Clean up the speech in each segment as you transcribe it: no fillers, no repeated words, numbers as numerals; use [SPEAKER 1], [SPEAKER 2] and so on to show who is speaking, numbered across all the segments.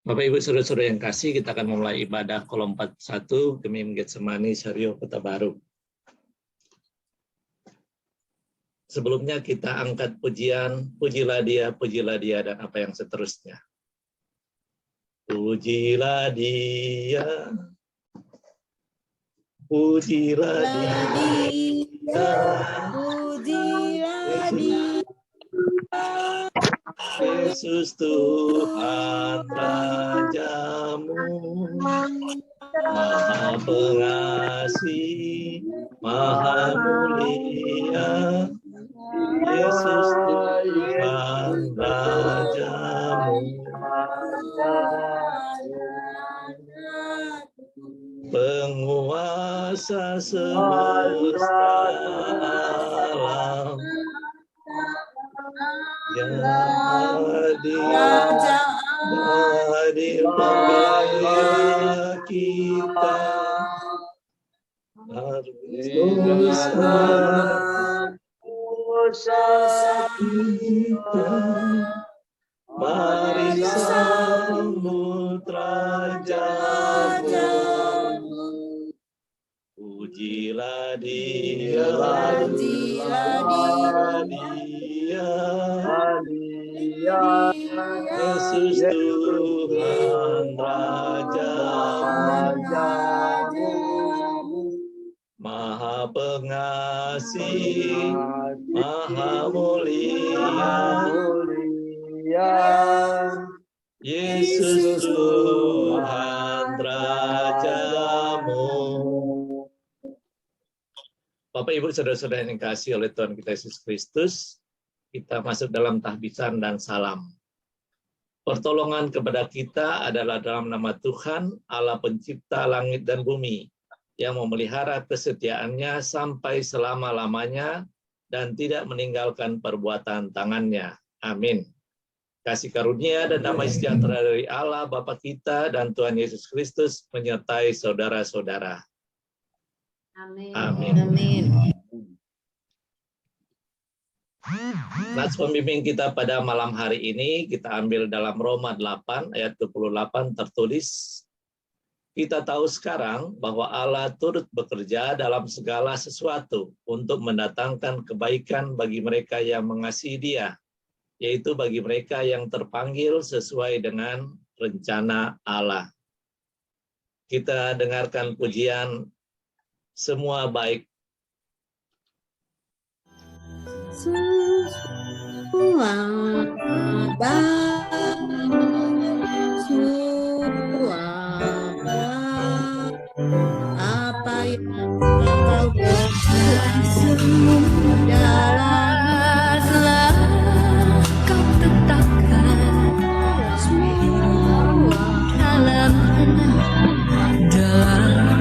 [SPEAKER 1] Bapak Ibu Saudara-saudara yang kasih, kita akan memulai ibadah kolom 41 Gemim Getsemani Sario Kota Baru. Sebelumnya kita angkat pujian, pujilah dia, dan apa yang seterusnya. Pujilah dia, pujilah dia,
[SPEAKER 2] pujilah dia.
[SPEAKER 1] Yesus Tuhan Rajamu, Maha Pengasih, Maha Mulia. Yesus Tuhan Rajamu, Penguasa semesta alam, Hadir pembela kita, kita, mari sambut Rajamu. Pujilah dia, Yesus Tuhan Rajamu, Maha Pengasih, Maha Mulia. Yesus Tuhan Rajamu. Bapak Ibu Saudara-saudara yang dikasihi oleh Tuhan kita Yesus Kristus, kita masuk dalam tahbisan dan salam. Pertolongan kepada kita adalah dalam nama Tuhan, Allah pencipta langit dan bumi, yang memelihara kesetiaannya sampai selama-lamanya dan tidak meninggalkan perbuatan tangannya. Amin. Kasih karunia dan damai sejahtera dari Allah Bapa kita dan Tuhan Yesus Kristus menyertai saudara-saudara.
[SPEAKER 2] Amin.
[SPEAKER 1] Amin.
[SPEAKER 2] Amin.
[SPEAKER 1] Nats pembimbing kita pada malam hari ini kita ambil dalam Roma 8 ayat 28 tertulis, kita tahu sekarang bahwa Allah turut bekerja dalam segala sesuatu untuk mendatangkan kebaikan bagi mereka yang mengasihi Dia, yaitu bagi mereka yang terpanggil sesuai dengan rencana Allah. Kita dengarkan pujian Semua Baik.
[SPEAKER 2] Semua baik, semua baik, apa yang kau berbuat jalanlah kau tetapkan semua dalam rencana indah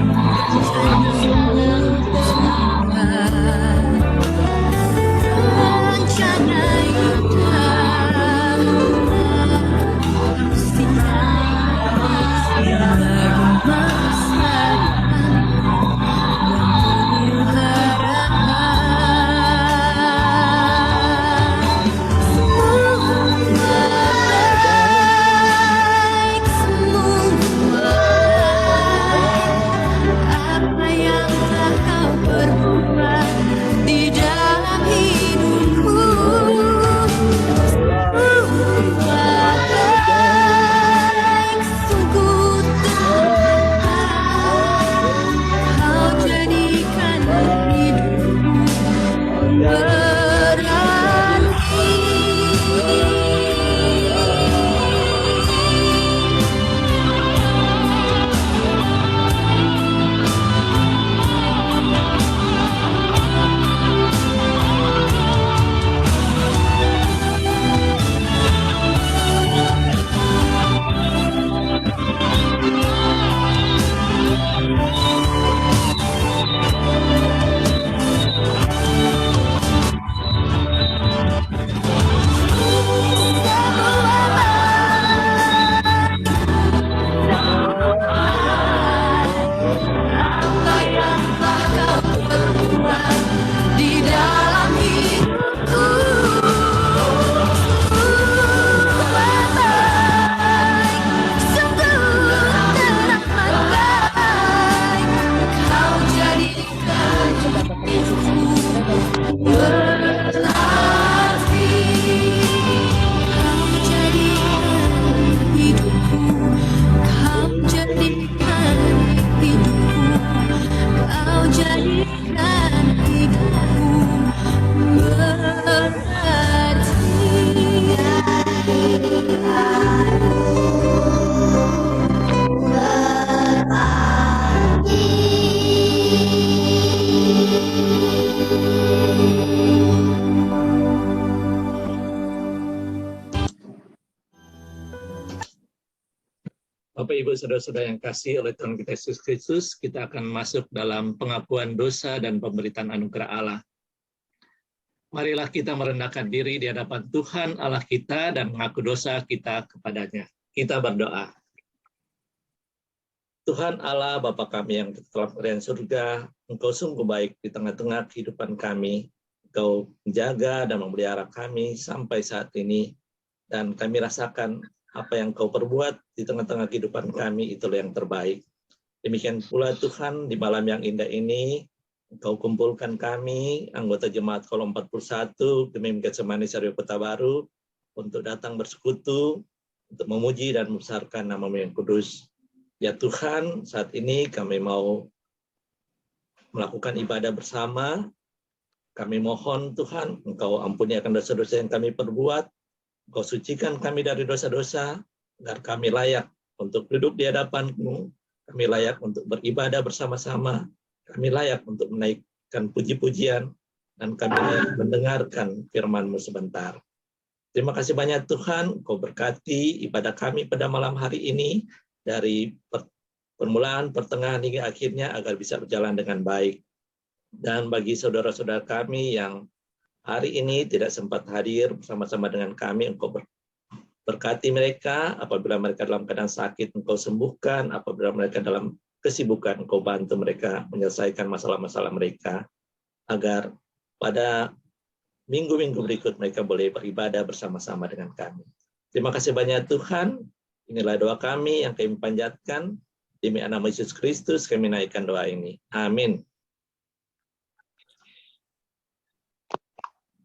[SPEAKER 1] Bapak, Ibu, Saudara-saudara yang kasih oleh Tuhan kita Yesus Kristus, kita akan masuk dalam pengakuan dosa dan pemberitaan anugerah Allah. Marilah kita merendahkan diri di hadapan Tuhan Allah kita dan mengaku dosa kita kepadanya. Kita berdoa. Tuhan Allah, Bapa kami yang telah berada di surga, Engkau sungguh baik di tengah-tengah kehidupan kami. Engkau menjaga dan memelihara kami sampai saat ini, dan kami rasakan apa yang Kau perbuat di tengah-tengah kehidupan kami, itulah yang terbaik. Demikian pula Tuhan, di malam yang indah ini, Engkau kumpulkan kami, anggota Jemaat Kolom 41, demi Getsemani Sario Kota Baru, untuk datang bersekutu, untuk memuji dan membesarkan nama-Mu yang kudus. Ya Tuhan, saat ini kami mau melakukan ibadah bersama. Kami mohon Tuhan, Engkau ampuni akan dosa-dosa yang kami perbuat, Engkau sucikan kami dari dosa-dosa, agar kami layak untuk duduk di hadapan-Mu, kami layak untuk beribadah bersama-sama, kami layak untuk menaikkan puji-pujian, dan kami layak mendengarkan firman-Mu sebentar. Terima kasih banyak Tuhan, Engkau berkati ibadah kami pada malam hari ini, dari permulaan, pertengahan, hingga akhirnya, agar bisa berjalan dengan baik. Dan bagi saudara-saudara kami yang hari ini tidak sempat hadir bersama-sama dengan kami, Engkau berkati mereka. Apabila mereka dalam keadaan sakit, Engkau sembuhkan. Apabila mereka dalam kesibukan, Engkau bantu mereka menyelesaikan masalah-masalah mereka, agar pada minggu-minggu berikut mereka boleh beribadah bersama-sama dengan kami. Terima kasih banyak Tuhan. Inilah doa kami yang kami panjatkan. Demi nama Yesus Kristus kami naikkan doa ini. Amin.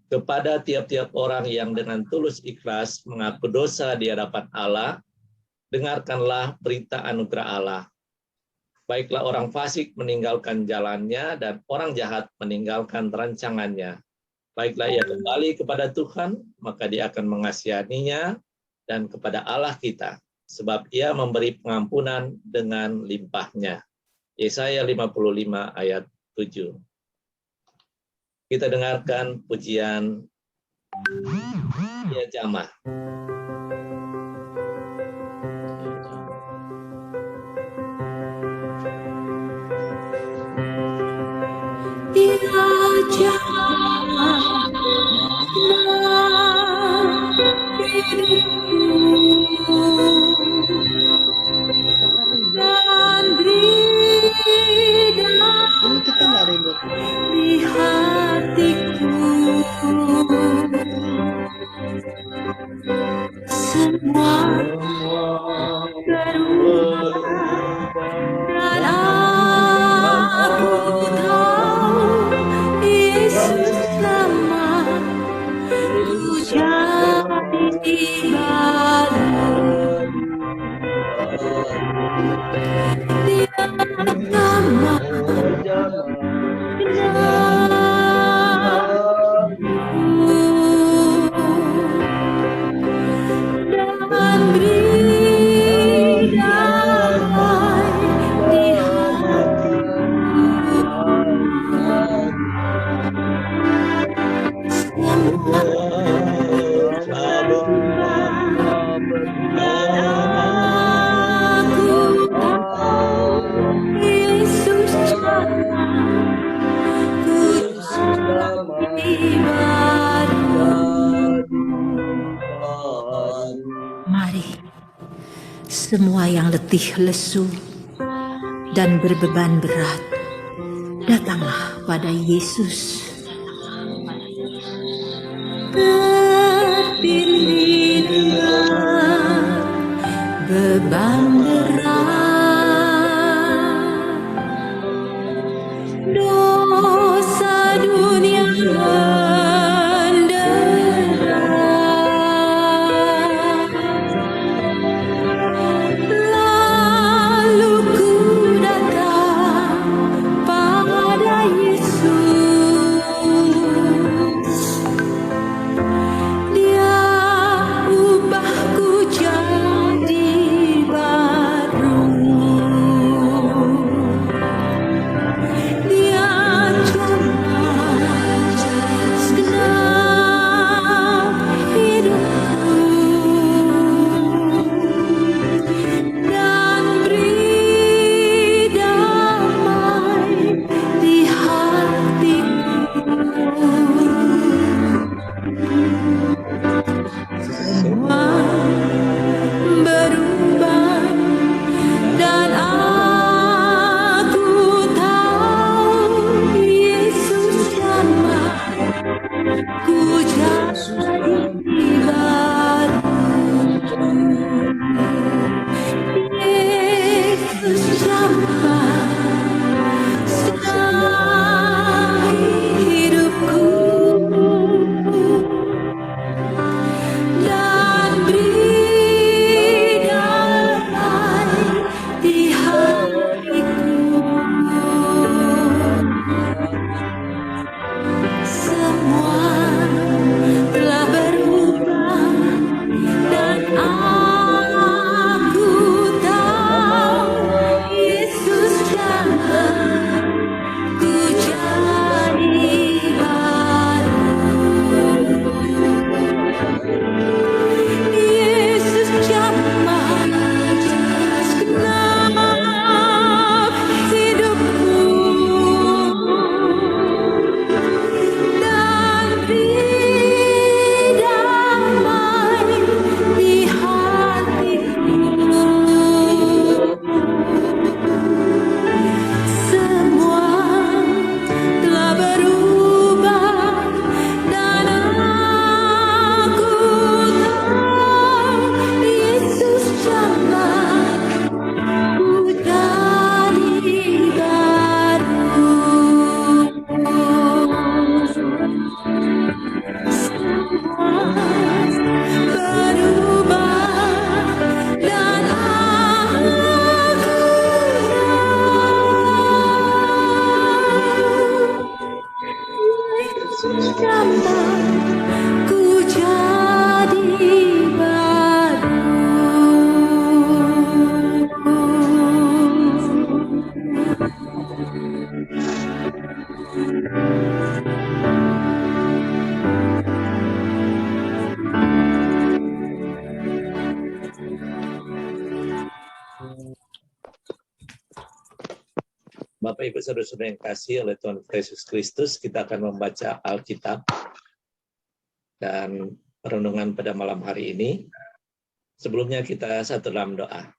[SPEAKER 1] Kepada tiap-tiap orang yang dengan tulus ikhlas mengaku dosa di hadapan Allah, dengarkanlah berita anugerah Allah. Baiklah orang fasik meninggalkan jalannya dan orang jahat meninggalkan rancangannya. Baiklah ia kembali kepada Tuhan, maka dia akan mengasihaninya, dan kepada Allah kita, sebab ia memberi pengampunan dengan limpahnya. Yesaya 55 ayat 7. Kita dengarkan pujian Ya Jamaah.
[SPEAKER 2] Ya Jamaah hidupku dan beri
[SPEAKER 3] Ini kita nggak ribut.
[SPEAKER 2] di hatiku semua berubah, dan aku tahu Yesus lama ku jadi baru. Dia lama dan beri damai di aku tahu Yesus Mari, semua yang letih lesu dan berbeban berat, datanglah pada Yesus. Terpilih dengan beban berat, dosa dunia mendera, lalu ku datang pada Yesus.
[SPEAKER 1] Bapak Ibu Saudara-saudara yang kasih oleh Tuhan Yesus Kristus, kita akan membaca Alkitab dan renungan pada malam hari ini. Sebelumnya kita satu dalam doa.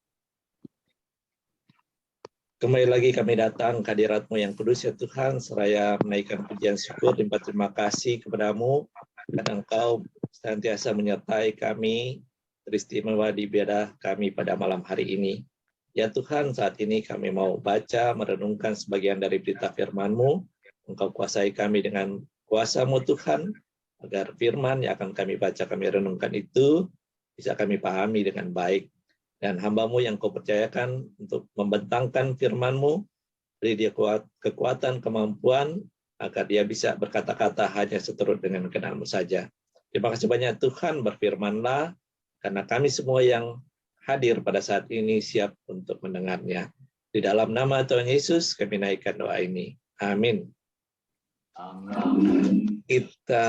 [SPEAKER 1] Kembali lagi kami datang ke hadirat-Mu yang kudus ya Tuhan, seraya menaikkan pujian syukur dan terima kasih kepadamu, karena Engkau senantiasa menyertai kami, teristimewa di ibadah kami pada malam hari ini. Ya Tuhan, saat ini kami mau baca, merenungkan sebagian dari berita firman-Mu. Engkau kuasai kami dengan kuasa-Mu Tuhan, agar firman yang akan kami baca, kami renungkan itu bisa kami pahami dengan baik. Dan hamba-Mu yang Kau percayakan untuk membentangkan firman-Mu, beri dia kekuatan, kemampuan, agar dia bisa berkata-kata hanya seturut dengan kehendak-Mu saja. Terima kasih banyak Tuhan, berfirman-Lah, karena kami semua yang hadir pada saat ini siap untuk mendengarnya. Di dalam nama Tuhan Yesus kami naikkan doa ini. Amin. Kita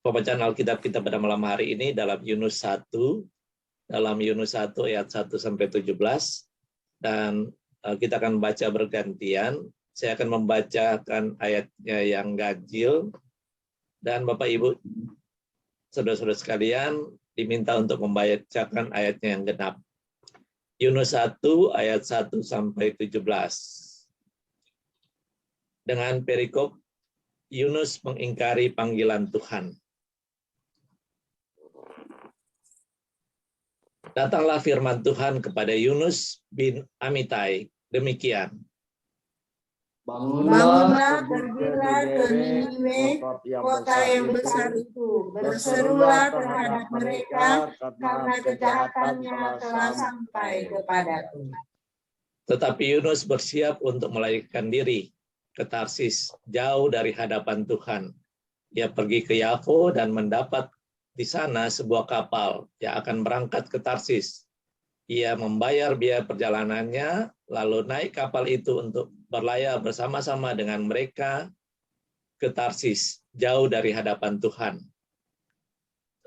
[SPEAKER 1] pembacaan Alkitab kita pada malam hari ini dalam Yunus 1, ayat 1 sampai 17, dan kita akan baca bergantian. Saya akan membacakan ayatnya yang ganjil, dan Bapak Ibu saudara-saudara sekalian diminta untuk membacakan ayatnya yang genap. Yunus 1 ayat 1 sampai 17. Dengan perikop Yunus mengingkari panggilan Tuhan. Datanglah firman Tuhan kepada Yunus bin Amitai, demikian.
[SPEAKER 4] Bangunlah, pergilah ke Niniwe, kota yang besar itu. Berserulah terhadap mereka, karena kejahatannya telah sampai kepadaku.
[SPEAKER 1] Tetapi Yunus bersiap untuk melarikan diri ke Tarsis, jauh dari hadapan Tuhan. Ia pergi ke Yafo dan mendapat di sana sebuah kapal yang akan berangkat ke Tarsis. Ia membayar biaya perjalanannya, lalu naik kapal itu untuk berlayar bersama-sama dengan mereka ke Tarsis, jauh dari hadapan Tuhan.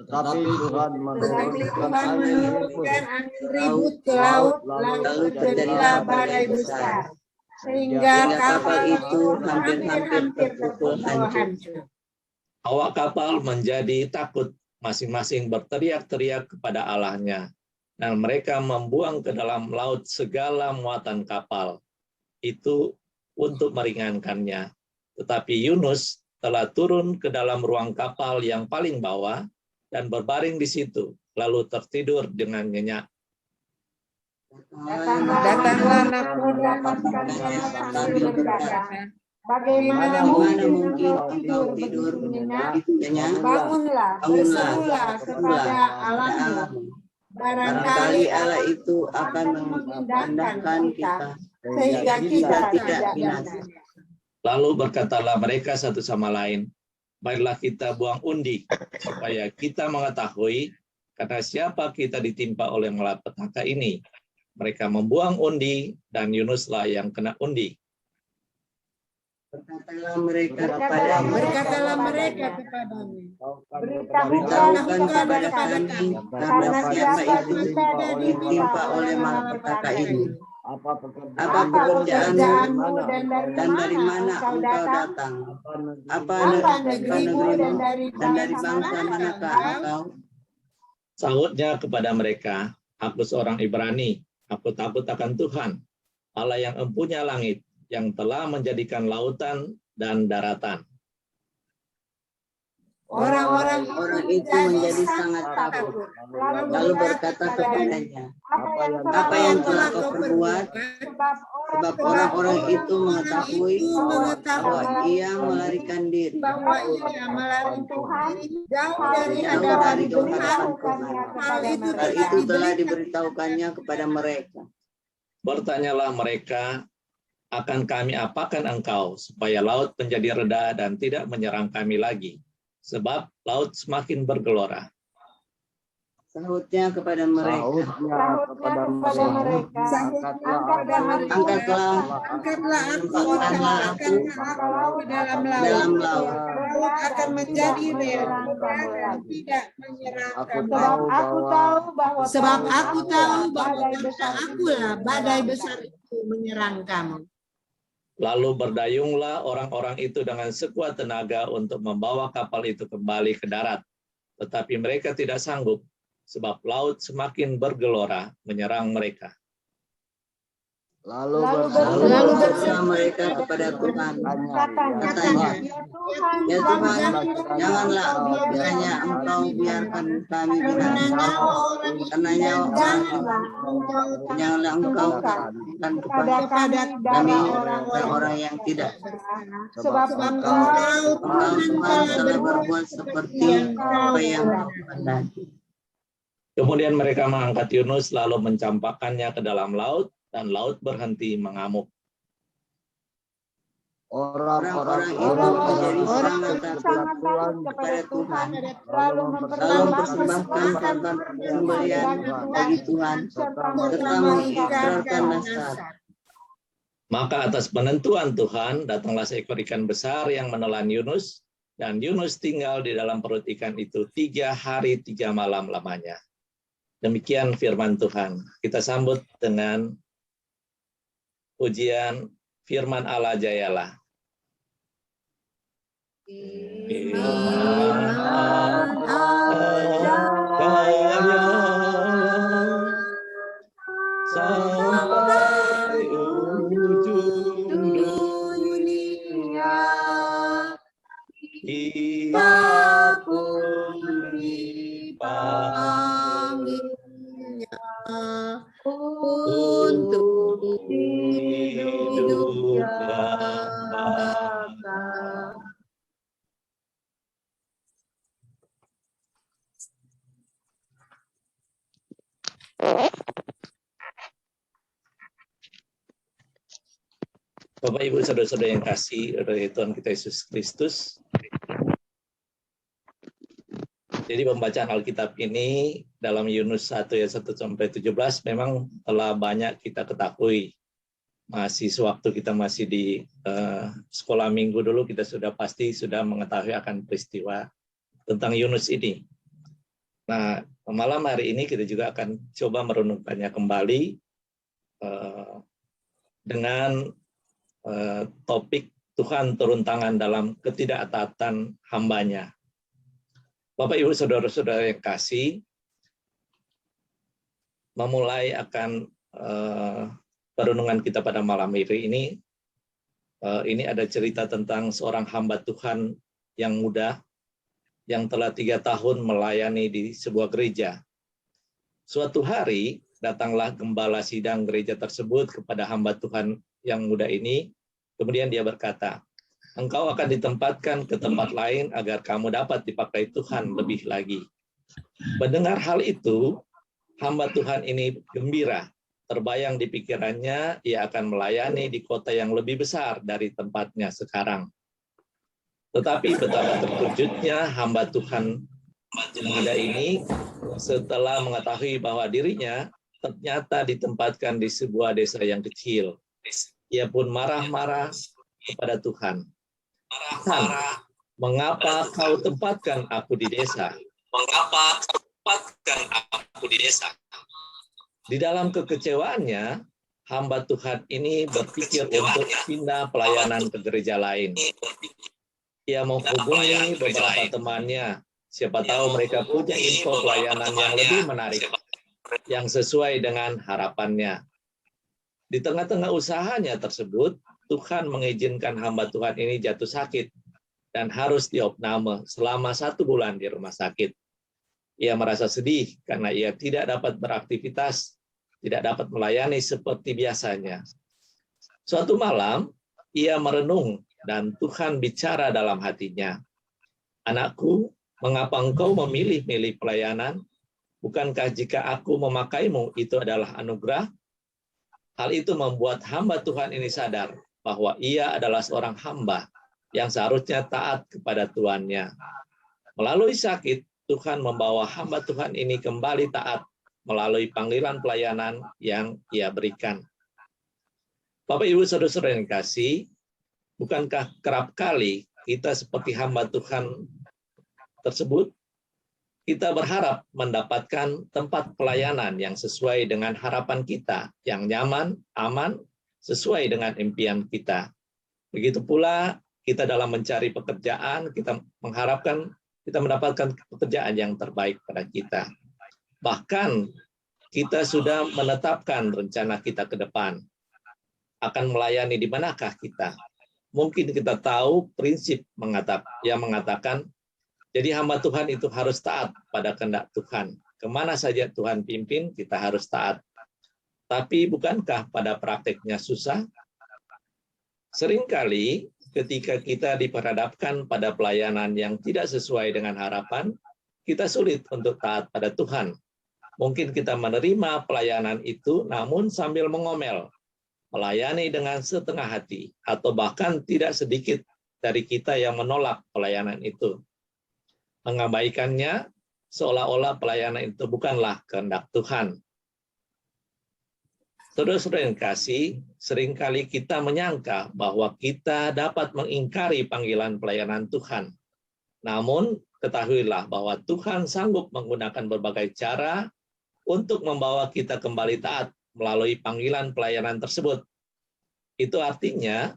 [SPEAKER 5] Tetapi Tuhan
[SPEAKER 4] menurunkan angin ribut ke laut, lalu terjadilah badai besar, sehingga kapal itu hampir terpukul hancur.
[SPEAKER 1] Awak kapal menjadi takut, masing-masing berteriak-teriak kepada Allahnya, dan mereka membuang ke dalam laut segala muatan kapal itu untuk meringankannya. Tetapi Yunus telah turun ke dalam ruang kapal yang paling bawah dan berbaring di situ, lalu tertidur dengan nyenyak.
[SPEAKER 4] Datanglah nakoda pasukannya sambil berkata, bagaimana mungkin engkau tidur nyenyak? Bangunlah, berserulah kepada Allahmu. Barangkali Allah itu akan memindahkan kita, sehingga kita tidak binasa.
[SPEAKER 1] Lalu berkatalah mereka satu sama lain, marilah kita buang undi, supaya kita mengetahui karena siapa kita ditimpa oleh malapetaka ini. Mereka membuang undi, dan Yunuslah yang kena undi.
[SPEAKER 4] Berkatalah mereka kepadanya, beritahukan kepada kami, karena siapa itu ditimpa oleh malapetaka ini. Apa pekerjaanmu dan dari mana engkau datang? Apa negerimu dan dari bangsa manakah engkau?
[SPEAKER 1] Sahutnya kepada mereka, aku seorang Ibrani, aku takut akan Tuhan, Allah yang empunya langit, yang telah menjadikan lautan dan daratan.
[SPEAKER 4] Orang-orang itu menjadi sangat takut, lalu berkata kepadanya, apa yang telah kau perbuat? Sebab orang-orang itu mengetahui bahwa ia melarikan diri, bahwa ia melarikan Tuhan jauh dari hadapan Tuhan. Hal itu telah diberitahukannya kepada mereka.
[SPEAKER 1] Bertanyalah mereka, akan kami apakan engkau, supaya laut menjadi reda dan tidak menyerang kami lagi, sebab laut semakin bergelora.
[SPEAKER 4] Sahutnya kepada mereka,
[SPEAKER 5] kepada mereka,
[SPEAKER 4] angkatlah
[SPEAKER 3] angkatlah aku ke dalam laut. Laut akan menjadi rel dan tidak menyerang kamu. Sebab aku tahu bahwa karena akulah badai besar itu menyerang kamu.
[SPEAKER 1] Lalu berdayunglah orang-orang itu dengan sekuat tenaga untuk membawa kapal itu kembali ke darat. Tetapi mereka tidak sanggup, sebab laut semakin bergelora menyerang mereka.
[SPEAKER 5] lalu
[SPEAKER 4] berseru mereka kepada Tuhan. Katanya, ya Tuhan, janganlah kiranya Engkau biarkan kami binasa, karena nyawa orang, janganlah Engkau berikan kepada kami orang yang tidak.
[SPEAKER 3] Sebab Engkau
[SPEAKER 4] Tuhan telah berbuat seperti apa yang Kau kehendaki.
[SPEAKER 1] Kemudian mereka mengangkat Yunus lalu mencampakkannya ke dalam laut, dan laut berhenti mengamuk.
[SPEAKER 4] Orang-orang itu menjadi sangat takut kepada Tuhan, lalu mempersembahkan korban sembelihan bagi Tuhan, serta mengikrarkan nasihat.
[SPEAKER 1] Maka atas penentuan Tuhan, datanglah seekor ikan besar yang menelan Yunus, dan Yunus tinggal di dalam perut ikan itu 3 hari 3 malam lamanya. Demikian firman Tuhan. Kita sambut dengan pujian firman Allah Jayalah. Firman Allah Jayalah sampai ujung dunia. Ia pun dipanggilnya untuk hidup bangsa. Bapak Ibu saudara-saudara yang kasih oleh Tuhan kita Yesus Kristus. Jadi pembacaan Alkitab ini dalam Yunus 1 ayat 1 sampai 17 memang telah banyak kita ketahui. Masih sewaktu kita masih di sekolah minggu dulu kita sudah mengetahui akan peristiwa tentang Yunus ini. Nah, malam hari ini kita juga akan coba merenungkannya kembali dengan topik Tuhan turun tangan dalam ketidaktaatan hambanya. Bapak Ibu saudara-saudara yang kasih, memulai akan perenungan kita pada malam hari ini ada cerita tentang seorang hamba Tuhan yang muda yang telah 3 tahun melayani di sebuah gereja. Suatu hari datanglah gembala sidang gereja tersebut kepada hamba Tuhan yang muda ini, kemudian dia berkata, "Engkau akan ditempatkan ke tempat lain agar kamu dapat dipakai Tuhan lebih lagi." Mendengar hal itu, hamba Tuhan ini gembira. Terbayang di pikirannya, ia akan melayani di kota yang lebih besar dari tempatnya sekarang. Tetapi betapa terkejutnya hamba Tuhan muda ini setelah mengetahui bahwa dirinya ternyata ditempatkan di sebuah desa yang kecil. Ia pun marah-marah kepada Tuhan. "Tuhan, mengapa kau tempatkan aku di desa? Mengapa kau tempatkan aku di desa?" Di dalam kekecewaannya, hamba Tuhan ini berpikir untuk pindah pelayanan ke gereja lain. Ia menghubungi beberapa temannya. Siapa tahu mereka punya info pelayanan yang lebih menarik, yang sesuai dengan harapannya. Di tengah-tengah usahanya tersebut, Tuhan mengizinkan hamba Tuhan ini jatuh sakit dan harus diopname selama 1 bulan di rumah sakit. Ia merasa sedih karena ia tidak dapat beraktivitas, tidak dapat melayani seperti biasanya. Suatu malam, ia merenung dan Tuhan bicara dalam hatinya. "Anakku, mengapa engkau memilih-milih pelayanan? Bukankah jika aku memakaimu itu adalah anugerah?" Hal itu membuat hamba Tuhan ini sadar bahwa ia adalah seorang hamba yang seharusnya taat kepada tuannya. Melalui sakit, Tuhan membawa hamba Tuhan ini kembali taat melalui panggilan pelayanan yang Ia berikan. Bapak, Ibu, Saudara-saudara yang kasih, bukankah kerap kali kita seperti hamba Tuhan tersebut, kita berharap mendapatkan tempat pelayanan yang sesuai dengan harapan kita, yang nyaman, aman, sesuai dengan impian kita. Begitu pula kita dalam mencari pekerjaan, kita mengharapkan kita mendapatkan pekerjaan yang terbaik pada kita. Bahkan kita sudah menetapkan rencana kita ke depan. Akan melayani di manakah kita? Mungkin kita tahu prinsip yang mengatakan, jadi hamba Tuhan itu harus taat pada kehendak Tuhan. Kemana saja Tuhan pimpin, kita harus taat. Tapi bukankah pada prakteknya susah? Seringkali ketika kita diperhadapkan pada pelayanan yang tidak sesuai dengan harapan, kita sulit untuk taat pada Tuhan. Mungkin kita menerima pelayanan itu, namun sambil mengomel, melayani dengan setengah hati, atau bahkan tidak sedikit dari kita yang menolak pelayanan itu. Mengabaikannya seolah-olah pelayanan itu bukanlah kehendak Tuhan. Saudara-saudara yang kasih, seringkali kita menyangka bahwa kita dapat mengingkari panggilan pelayanan Tuhan. Namun, ketahuilah bahwa Tuhan sanggup menggunakan berbagai cara untuk membawa kita kembali taat melalui panggilan pelayanan tersebut. Itu artinya,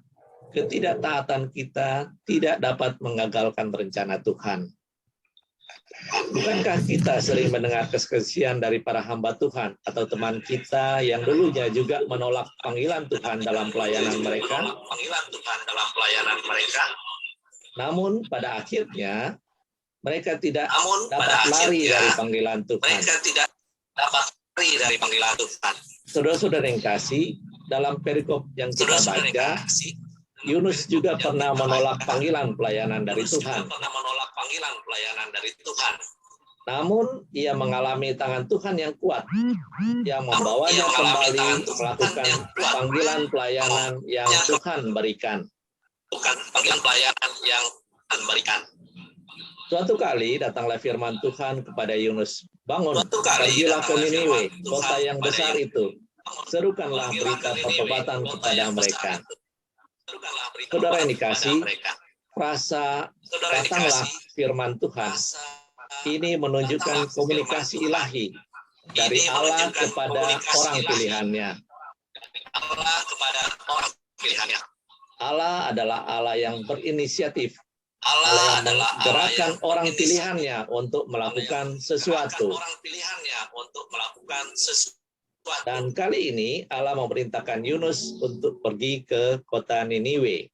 [SPEAKER 1] ketidaktaatan kita tidak dapat mengagalkan rencana Tuhan. Bukankah kita sering mendengar kesaksian dari para hamba Tuhan atau teman kita yang dulunya juga menolak panggilan Tuhan dalam pelayanan mereka? Namun pada akhirnya mereka tidak dapat lari dari panggilan Tuhan. Saudara-saudara yang kasih, dalam perikop yang kita baca, Yunus juga pernah menolak panggilan pelayanan dari Tuhan. Namun, ia mengalami tangan Tuhan yang kuat, yang membawanya kembali melakukan panggilan pelayanan yang Tuhan berikan. Suatu kali datanglah firman Tuhan kepada Yunus, bangun, pergilah ke Niniwe, kota yang besar itu. Serukanlah berita pertobatan kepada mereka. Saudara yang dikasih, frasa datanglah firman Tuhan. Ini menunjukkan komunikasi ilahi dari Allah kepada orang pilihannya. Allah adalah Allah yang berinisiatif. Allah yang menggerakkan orang pilihannya untuk melakukan sesuatu. Dan kali ini Allah memerintahkan Yunus untuk pergi ke kota Niniwe.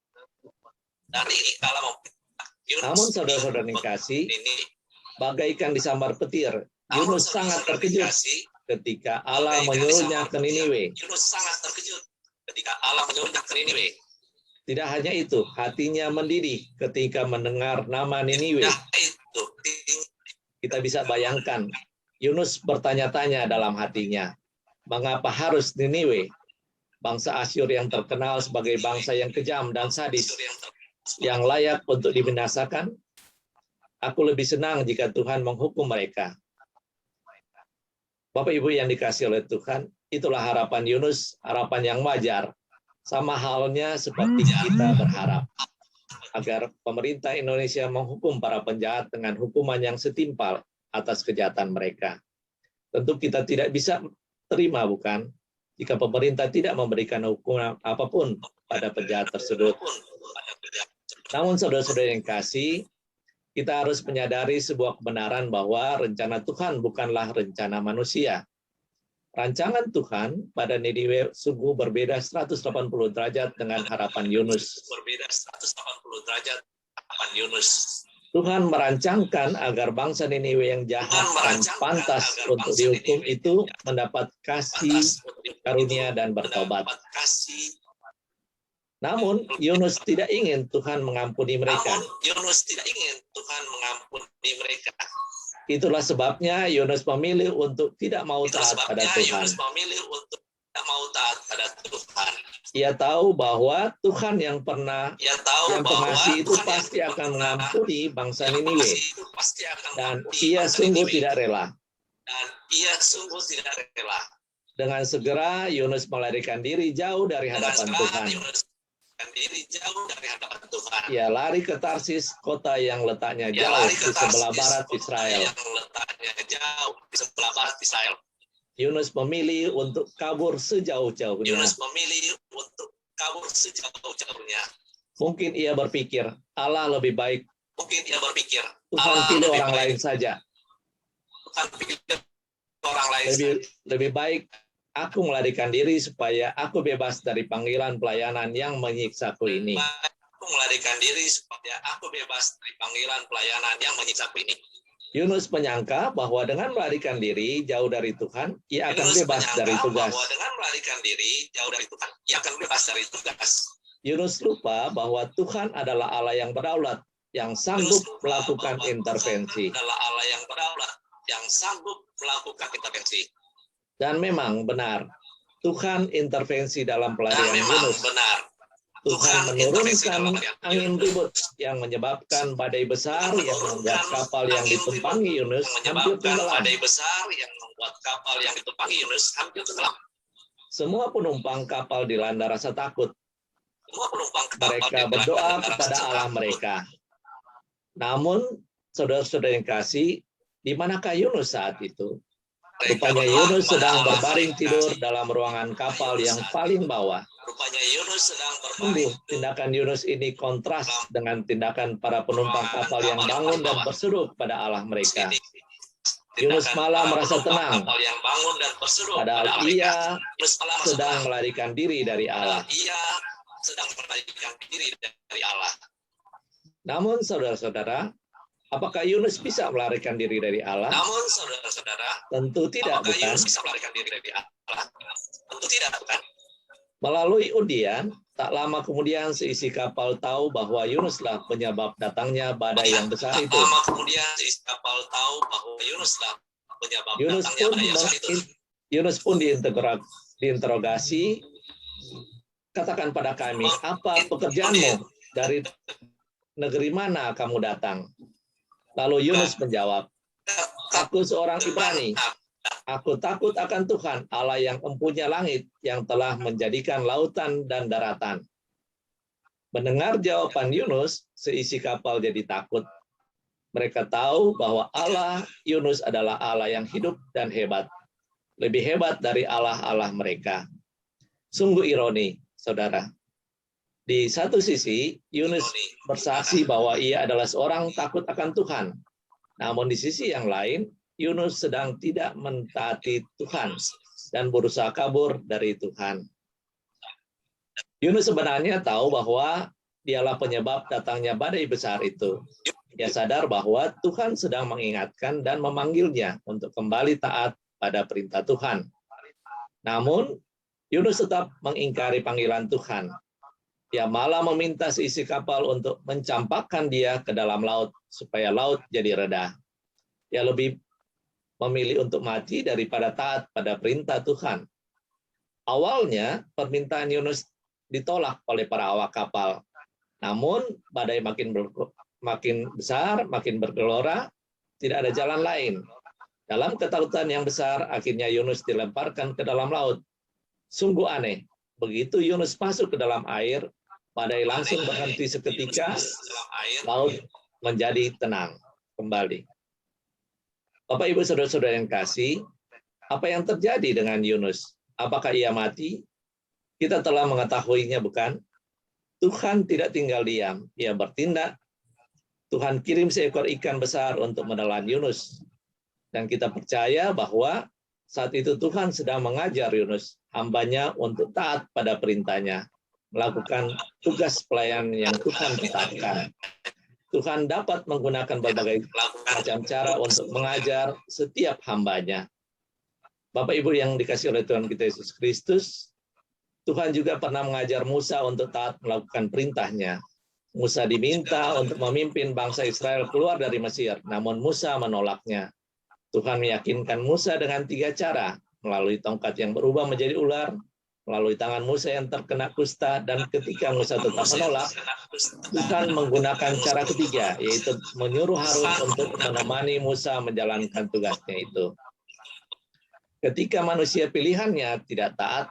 [SPEAKER 1] Namun saudara-saudara yang kasih, bagaikan disambar petir, Yunus sangat terkejut ketika Allah menyuruhnya ke Niniwe. Tidak hanya itu, hatinya mendidih ketika mendengar nama Niniwe. Kita bisa bayangkan, Yunus bertanya-tanya dalam hatinya, mengapa harus Niniwe? Bangsa Asyur yang terkenal sebagai bangsa yang kejam dan sadis, yang layak untuk dibinasakan. Aku lebih senang jika Tuhan menghukum mereka. Bapak Ibu yang dikasihi oleh Tuhan, itulah harapan Yunus, harapan yang wajar. Sama halnya seperti kita berharap agar pemerintah Indonesia menghukum para penjahat dengan hukuman yang setimpal atas kejahatan mereka. Tentu kita tidak bisa terima, bukan, jika pemerintah tidak memberikan hukuman apapun pada penjahat tersebut. Namun saudara-saudara yang kasih, kita harus menyadari sebuah kebenaran bahwa rencana Tuhan bukanlah rencana manusia. Rancangan Tuhan pada Niniwe sungguh berbeda 180 derajat dengan harapan Yunus. Tuhan merancangkan agar bangsa Niniwe yang jahat dan pantas untuk dihukum itu mendapat kasih, karunia, dan bertobat. Namun, Yunus tidak ingin Tuhan mengampuni mereka. Itulah sebabnya Yunus memilih untuk tidak mau taat pada Tuhan. tidak mau taat pada Tuhan. Ia tahu bahwa Tuhan yang pengasih itu pasti akan mengampuni bangsa Niniwe. Dan ia sungguh tidak rela. Dengan segera Yunus melarikan diri jauh dari hadapan Tuhan. Ia lari ke Tarsis, kota yang letaknya jauh di sebelah barat Israel. Yunus memilih untuk kabur sejauh-jauhnya. Mungkin ia berpikir, Allah lebih baik. Tuhan pilih orang lain saja. Lebih baik aku melarikan diri supaya aku bebas dari panggilan pelayanan yang menyiksaku ini. Yunus menyangka bahwa dengan melarikan diri jauh dari Tuhan, ia akan bebas dari tugas. Yunus lupa bahwa Tuhan adalah Allah yang berdaulat, yang sanggup melakukan intervensi. Dan memang benar, Tuhan intervensi dalam pelarian Yunus. Tuhan menurunkan angin ribut yang menyebabkan badai besar yang membuat kapal yang ditumpangi Yunus hampir tenggelam. Semua penumpang kapal dilanda rasa takut. Mereka berdoa kepada Allah mereka. Namun, saudara-saudara yang kasih, di manakah Yunus saat itu? Rupanya Yunus sedang berbaring tidur dalam ruangan kapal yang paling bawah. Sungguh, tindakan Yunus ini kontras dengan tindakan para penumpang kapal yang bangun dan berseru pada Allah mereka. Yunus malah merasa tenang, padahal ia sedang melarikan diri dari Allah. Namun, saudara-saudara, apakah Yunus bisa melarikan diri dari Allah? Tentu tidak, bukan? Melalui undian, tak lama kemudian seisi kapal tahu bahwa Yunuslah penyebab datangnya badai yang besar itu. Yunus pun diinterogasi. Katakan pada kami, apa pekerjaanmu? Dari negeri mana kamu datang? Lalu Yunus menjawab, aku seorang Ibrani. Aku takut akan Tuhan, Allah yang empunya langit, yang telah menjadikan lautan dan daratan. Mendengar jawaban Yunus, seisi kapal jadi takut. Mereka tahu bahwa Allah Yunus adalah Allah yang hidup dan hebat. Lebih hebat dari Allah-Allah mereka. Sungguh ironi, saudara. Di satu sisi, Yunus bersaksi bahwa ia adalah seorang takut akan Tuhan. Namun di sisi yang lain, Yunus sedang tidak mentaati Tuhan dan berusaha kabur dari Tuhan. Yunus sebenarnya tahu bahwa dialah penyebab datangnya badai besar itu. Ia sadar bahwa Tuhan sedang mengingatkan dan memanggilnya untuk kembali taat pada perintah Tuhan. Namun, Yunus tetap mengingkari panggilan Tuhan. Ia malah meminta seisi kapal untuk mencampakkan dia ke dalam laut supaya laut jadi reda. Ia lebih memilih untuk mati daripada taat pada perintah Tuhan. Awalnya, permintaan Yunus ditolak oleh para awak kapal. Namun, badai makin besar, makin bergelora, tidak ada jalan lain. Dalam ketakutan yang besar, akhirnya Yunus dilemparkan ke dalam laut. Sungguh aneh. Begitu Yunus masuk ke dalam air, badai langsung berhenti seketika, laut menjadi tenang kembali. Bapak, Ibu, saudara-saudara yang kasih, apa yang terjadi dengan Yunus? Apakah ia mati? Kita telah mengetahuinya, bukan? Tuhan tidak tinggal diam, ia bertindak. Tuhan kirim seekor ikan besar untuk menelan Yunus. Dan kita percaya bahwa saat itu Tuhan sedang mengajar Yunus, hambanya, untuk taat pada perintahnya, melakukan tugas pelayanan yang Tuhan tetapkan. Tuhan dapat menggunakan berbagai macam cara untuk mengajar setiap hambanya. Bapak Ibu yang dikasihi oleh Tuhan kita Yesus Kristus, Tuhan juga pernah mengajar Musa untuk taat melakukan perintahnya. Musa diminta untuk memimpin bangsa Israel keluar dari Mesir, namun Musa menolaknya. Tuhan meyakinkan Musa dengan 3 cara. melalui tongkat yang berubah menjadi ular, melalui tangan Musa yang terkena kusta, dan ketika Musa tetap menolak, Tuhan menggunakan cara ketiga, yaitu menyuruh Harun untuk menemani Musa menjalankan tugasnya itu. Ketika manusia pilihannya tidak taat,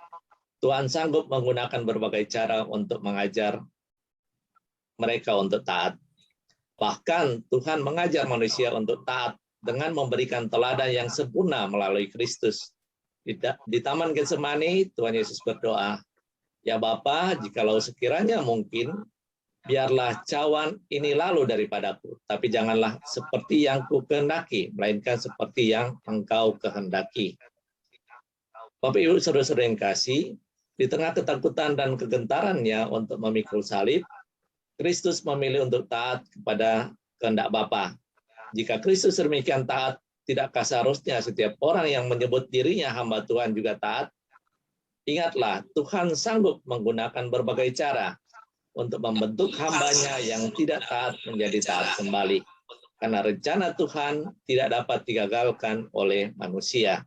[SPEAKER 1] Tuhan sanggup menggunakan berbagai cara untuk mengajar mereka untuk taat. Bahkan Tuhan mengajar manusia untuk taat dengan memberikan teladan yang sempurna melalui Kristus. Di Taman Getsemani, Tuhan Yesus berdoa, "Ya Bapa, jikalau sekiranya mungkin, biarlah cawan ini lalu daripadaku, tapi janganlah seperti yang kukehendaki, melainkan seperti yang Engkau kehendaki." Bapak Ibu saudara-saudara yang kasih, di tengah ketakutan dan kegentarannya untuk memikul salib, Kristus memilih untuk taat kepada kehendak Bapa. Jika Kristus demikian taat, tidakkah seharusnya setiap orang yang menyebut dirinya hamba Tuhan juga taat? Ingatlah, Tuhan sanggup menggunakan berbagai cara untuk membentuk hambanya yang tidak taat menjadi taat kembali. Karena rencana Tuhan tidak dapat digagalkan oleh manusia.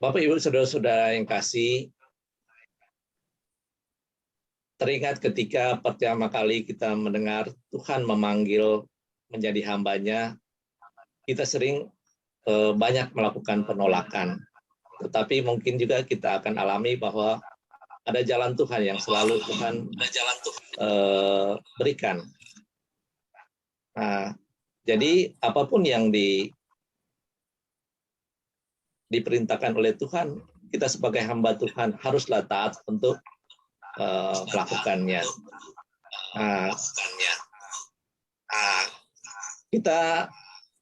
[SPEAKER 1] Bapak Ibu saudara-saudara yang kasih, teringat ketika pertama kali kita mendengar Tuhan memanggil menjadi hambanya, kita sering banyak melakukan penolakan. Tetapi mungkin juga kita akan alami bahwa ada jalan Tuhan yang selalu Tuhan berikan. Nah, jadi apapun yang diperintahkan oleh Tuhan, kita sebagai hamba Tuhan haruslah taat untuk melakukannya. Kita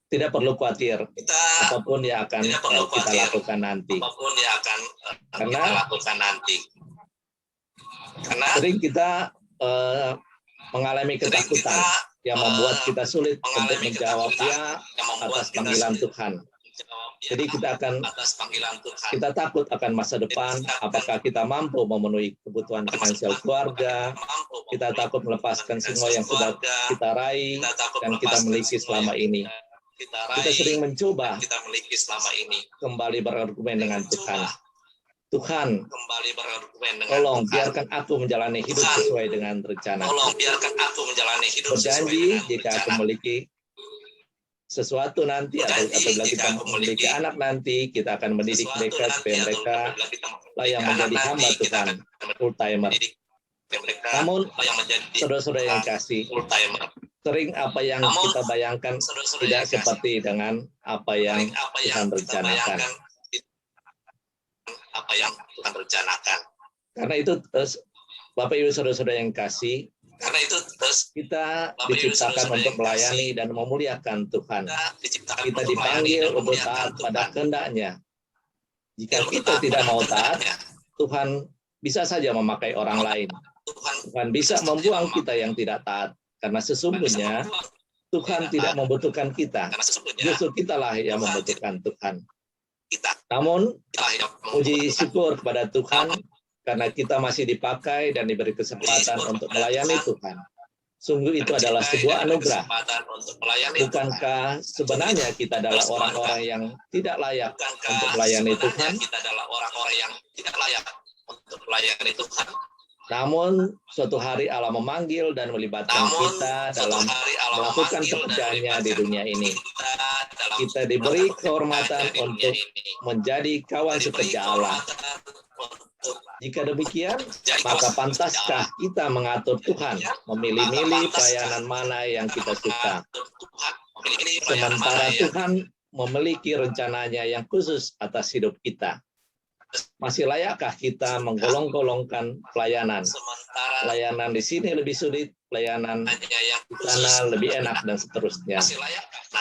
[SPEAKER 1] tidak perlu khawatir apapun yang akan kita lakukan nanti. Karena sering kita mengalami ketakutan yang membuat kita sulit untuk menjawab ya atas panggilan Tuhan. Jadi kita takut akan masa depan, apakah kita mampu memenuhi kebutuhan finansial keluarga, kita takut melepaskan semua yang sudah kita raih dan kita miliki selama ini. Kita sering mencoba kembali berargumen dengan Tuhan. Tuhan, tolong biarkan aku menjalani hidup sesuai dengan rencana. Berjanji jika aku memiliki sesuatu nanti atau bila kita memiliki anak nanti, kita akan mendidik mereka supaya mereka yang menjadi hamba Tuhan, full timer. Namun saudara-saudara yang kasih, sering apa yang kita bayangkan tidak seperti dengan apa yang Tuhan rencanakan. Karena itu Bapak Ibu saudara-saudara yang kasih, kita diciptakan untuk melayani dan memuliakan Tuhan. Kita dipanggil untuk taat pada kehendak-Nya. Jika kita tidak mau taat, Tuhan bisa saja memakai orang lain. Tuhan bisa membuang kita yang tidak taat. Karena sesungguhnya Tuhan tidak membutuhkan kita. Justru kitalah yang membutuhkan Tuhan. Namun, puji syukur kepada Tuhan, karena kita masih dipakai dan diberi kesempatan untuk melayani Tuhan. Sungguh itu adalah sebuah anugerah. Bukankah sebenarnya kita adalah orang-orang yang tidak layak untuk melayani Tuhan? Namun suatu hari Allah memanggil dan melibatkan kita dalam melakukan pekerjaannya di dunia ini. Kita diberi kehormatan untuk menjadi kawan sekerja Allah. Jika demikian, maka pantaskah kita mengatur Tuhan, memilih-milih pelayanan mana yang kita suka. Sementara Tuhan memiliki rencananya yang khusus atas hidup kita. Masih layakkah kita menggolong-golongkan pelayanan? Pelayanan di sini lebih sulit, pelayanan di sana lebih enak, dan seterusnya.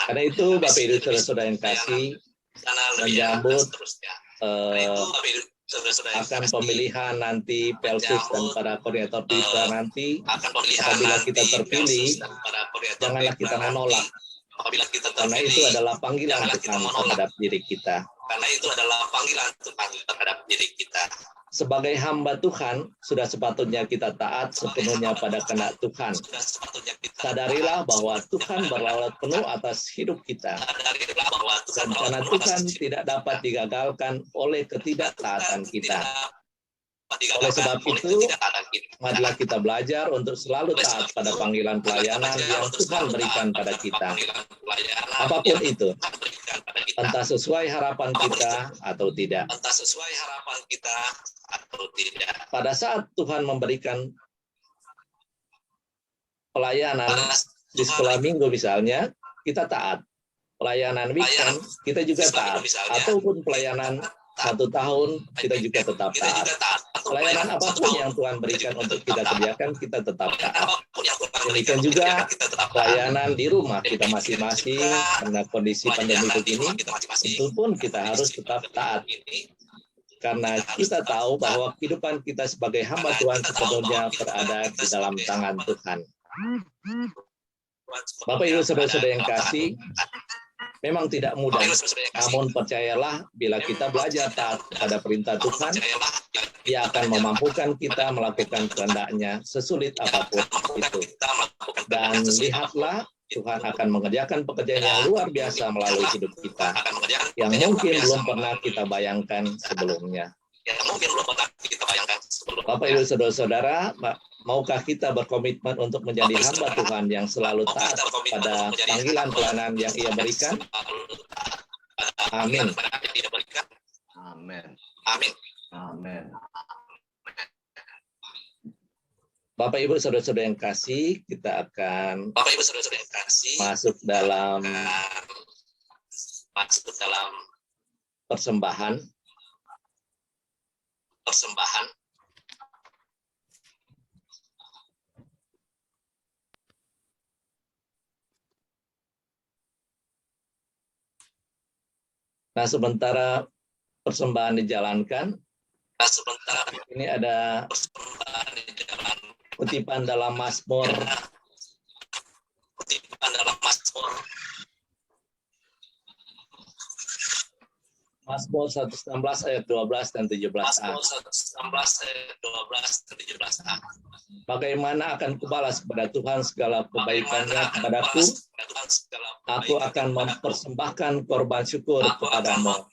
[SPEAKER 1] Karena itu, Bapak Ibu saudara-saudara yang kasih, menyambut akan pemilihan nanti Pelsus dan para koordinator PIPRA nanti, apabila kita terpilih, janganlah kita menolak, karena itu adalah panggilan Tuhan terhadap diri kita. Sebagai hamba Tuhan, sudah sepatutnya kita taat sepenuhnya pada kehendak Tuhan. Sadarilah bahwa Tuhan berlaulat penuh atas hidup kita. Rencana Tuhan tidak dapat digagalkan oleh ketidaktaatan kita. Oleh sebab itu, marilah kita belajar untuk selalu taat pada panggilan pelayanan yang Tuhan berikan pada kita. Apapun itu, entah sesuai harapan kita atau tidak. Pada saat Tuhan memberikan pelayanan di sekolah minggu misalnya, kita taat. Pelayanan weekend, kita juga taat. Ataupun pelayanan 1 tahun, kita juga tetap taat. Pelayanan apapun yang Tuhan berikan untuk kita kerjakan, kita tetap taat. Demikian juga pelayanan di rumah kita masing-masing, karena kondisi pandemi begini, itu pun kita harus tetap taat. Karena kita tahu bahwa kehidupan kita sebagai hamba Tuhan sepenuhnya berada di dalam tangan Tuhan. Bapak Ibu saudara-saudara yang kasih, memang tidak mudah, namun percayalah bila kita belajar taat pada perintah Tuhan, Dia akan memampukan kita melakukan kehendak-Nya sesulit apapun itu. Dan lihatlah, Tuhan akan mengerjakan pekerjaan yang luar biasa melalui hidup kita, yang mungkin belum pernah kita bayangkan sebelumnya. Bapak Ibu saudara-saudara, maukah kita berkomitmen untuk menjadi hamba Tuhan yang selalu taat pada panggilan pelayanan yang Ia berikan? Amin.
[SPEAKER 5] Amin.
[SPEAKER 4] Amin.
[SPEAKER 5] Amin.
[SPEAKER 1] Bapak Ibu saudara-saudara yang kasih, kita akan masuk dalam persembahan. Nah, sementara persembahan dijalankan, ini ada kutipan dalam Mazmur 116 ayat 12 dan 17a. Bagaimana akan kubalas kepada Tuhan segala kebaikan-Nya kepadaku? Aku akan mempersembahkan korban syukur kepadamu.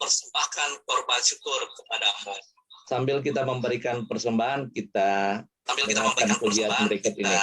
[SPEAKER 1] Sambil kita memberikan persembahan, kita dengarkan pujian berikut ini.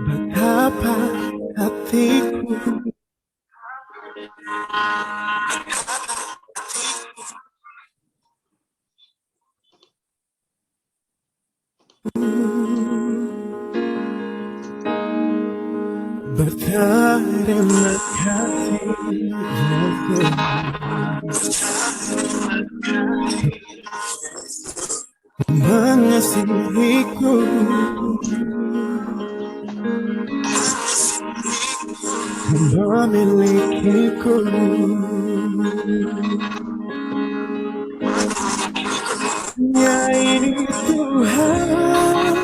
[SPEAKER 6] Betapa hatiku berterima kasih mengasihiku, memilikiku. Hanya ini Tuhan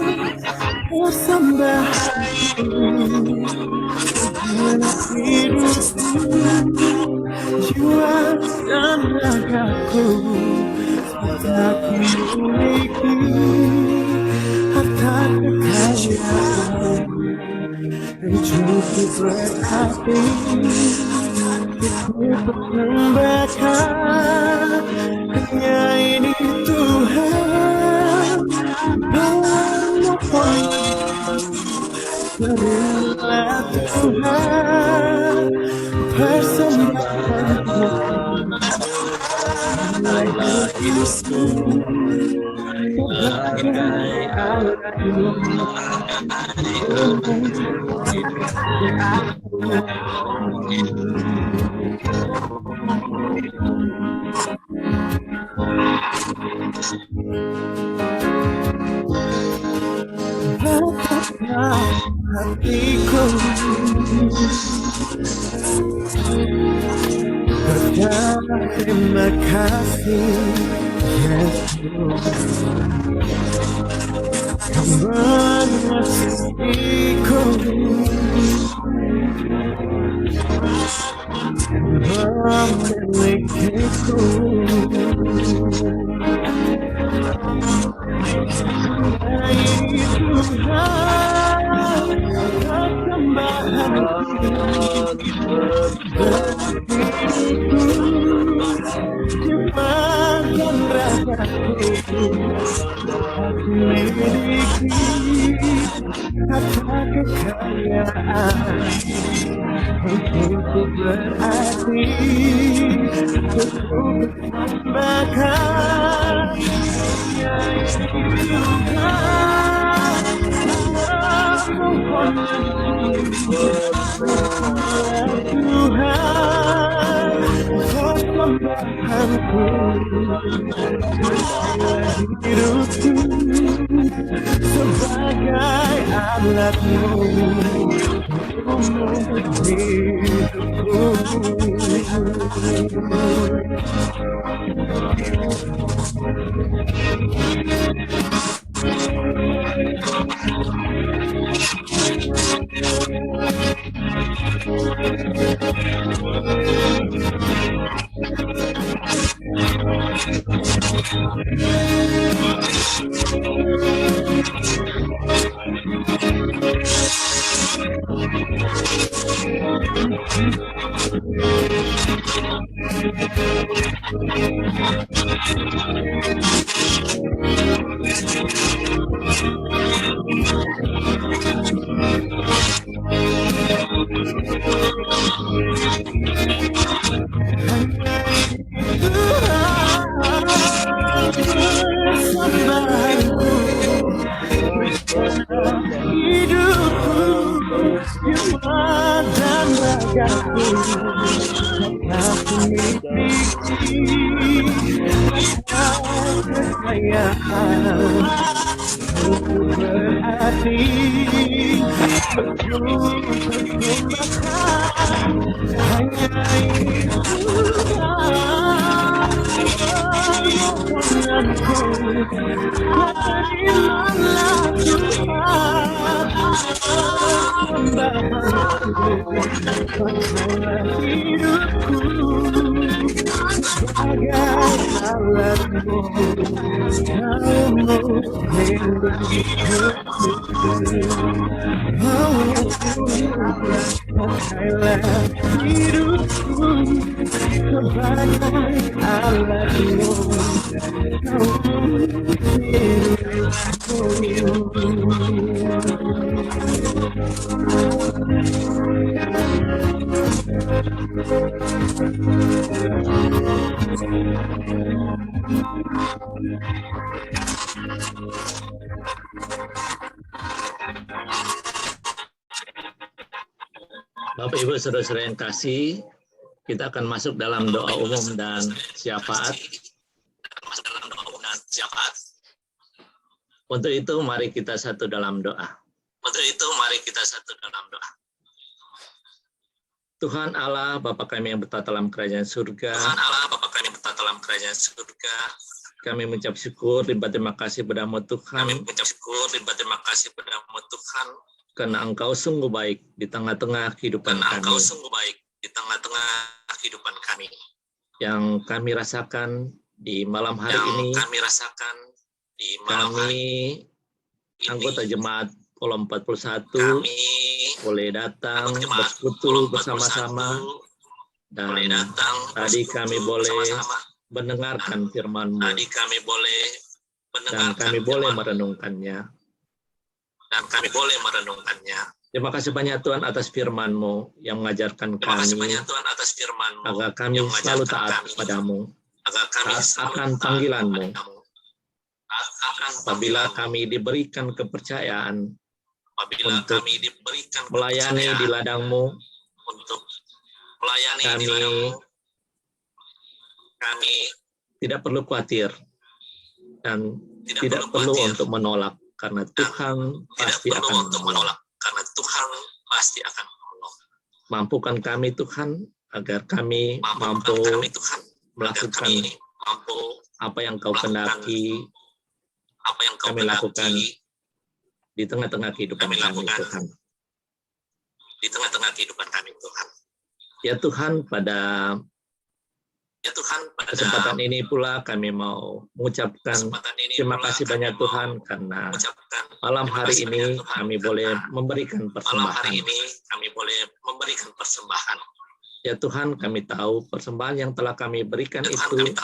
[SPEAKER 6] persembahanku, hidupku, jiwa dan ragaku. Tak memiliki harta kekayaan yang cukup berarti untuk membakar. Hanya ini Tuhan memohon, berilah Tuhan persembahanku. Hidupku bagai alat hidup, hatiku berterima kasih Yesus, Kau mengasihiku, memilikiku. Harta kekayaan untukku berarti, untuk bersamakan Tuhan, persembahanku, hidupku sebagai alatmu untuk hidupku.
[SPEAKER 1] Bapak Ibu Saudara-saudara yang kasih, kita akan masuk dalam doa umum dan syafaat. Untuk itu mari kita satu dalam doa. Tuhan Allah, Bapa kami yang bertata dalam kerajaan surga. Kami mengucap syukur dan berterima kasih padamu Tuhan. Karena Engkau sungguh baik di tengah-tengah kehidupan kami. Yang kami rasakan di malam hari ini, kami anggota jemaat Polo 41 boleh datang bersekutu bersama-sama, dan tadi kami boleh mendengarkan firman-Mu, dan kami boleh merenungkannya. Terima kasih banyak Tuhan atas firman-Mu yang mengajarkan kami agar kami selalu taat padamu, taat akan panggilan-Mu. Apabila kami diberikan kepercayaan untuk melayani di ladang-Mu,
[SPEAKER 5] untuk melayani
[SPEAKER 1] Kami tidak perlu khawatir dan tidak perlu untuk menolak karena Tuhan pasti akan menolong.
[SPEAKER 5] Karena Tuhan pasti akan menolong.
[SPEAKER 1] Mampukan kami Tuhan agar kami mampu melakukan apa yang Kau kehendaki kami lakukan di tengah-tengah kehidupan kami Tuhan.
[SPEAKER 5] Di tengah-tengah kehidupan kami Tuhan.
[SPEAKER 1] Ya Tuhan, pada kesempatan ini pula kami mau mengucapkan terima kasih banyak Tuhan karena malam hari ini kami boleh memberikan persembahan. Ya Tuhan, kami tahu persembahan yang telah kami berikan itu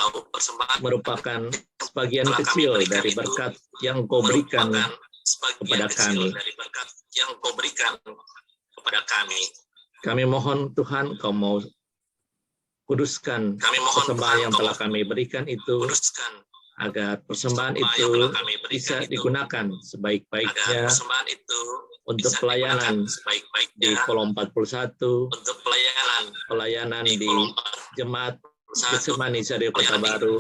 [SPEAKER 1] merupakan sebagian kecil dari berkat yang Kau berikan kepada kami. Kami mohon Tuhan, Kau mau kuduskan persembahan yang telah kami berikan itu, agar persembahan itu bisa digunakan sebaik-baiknya untuk pelayanan di Kolom 41, pelayanan di Jemaat Getsemani Sario Kota Baru,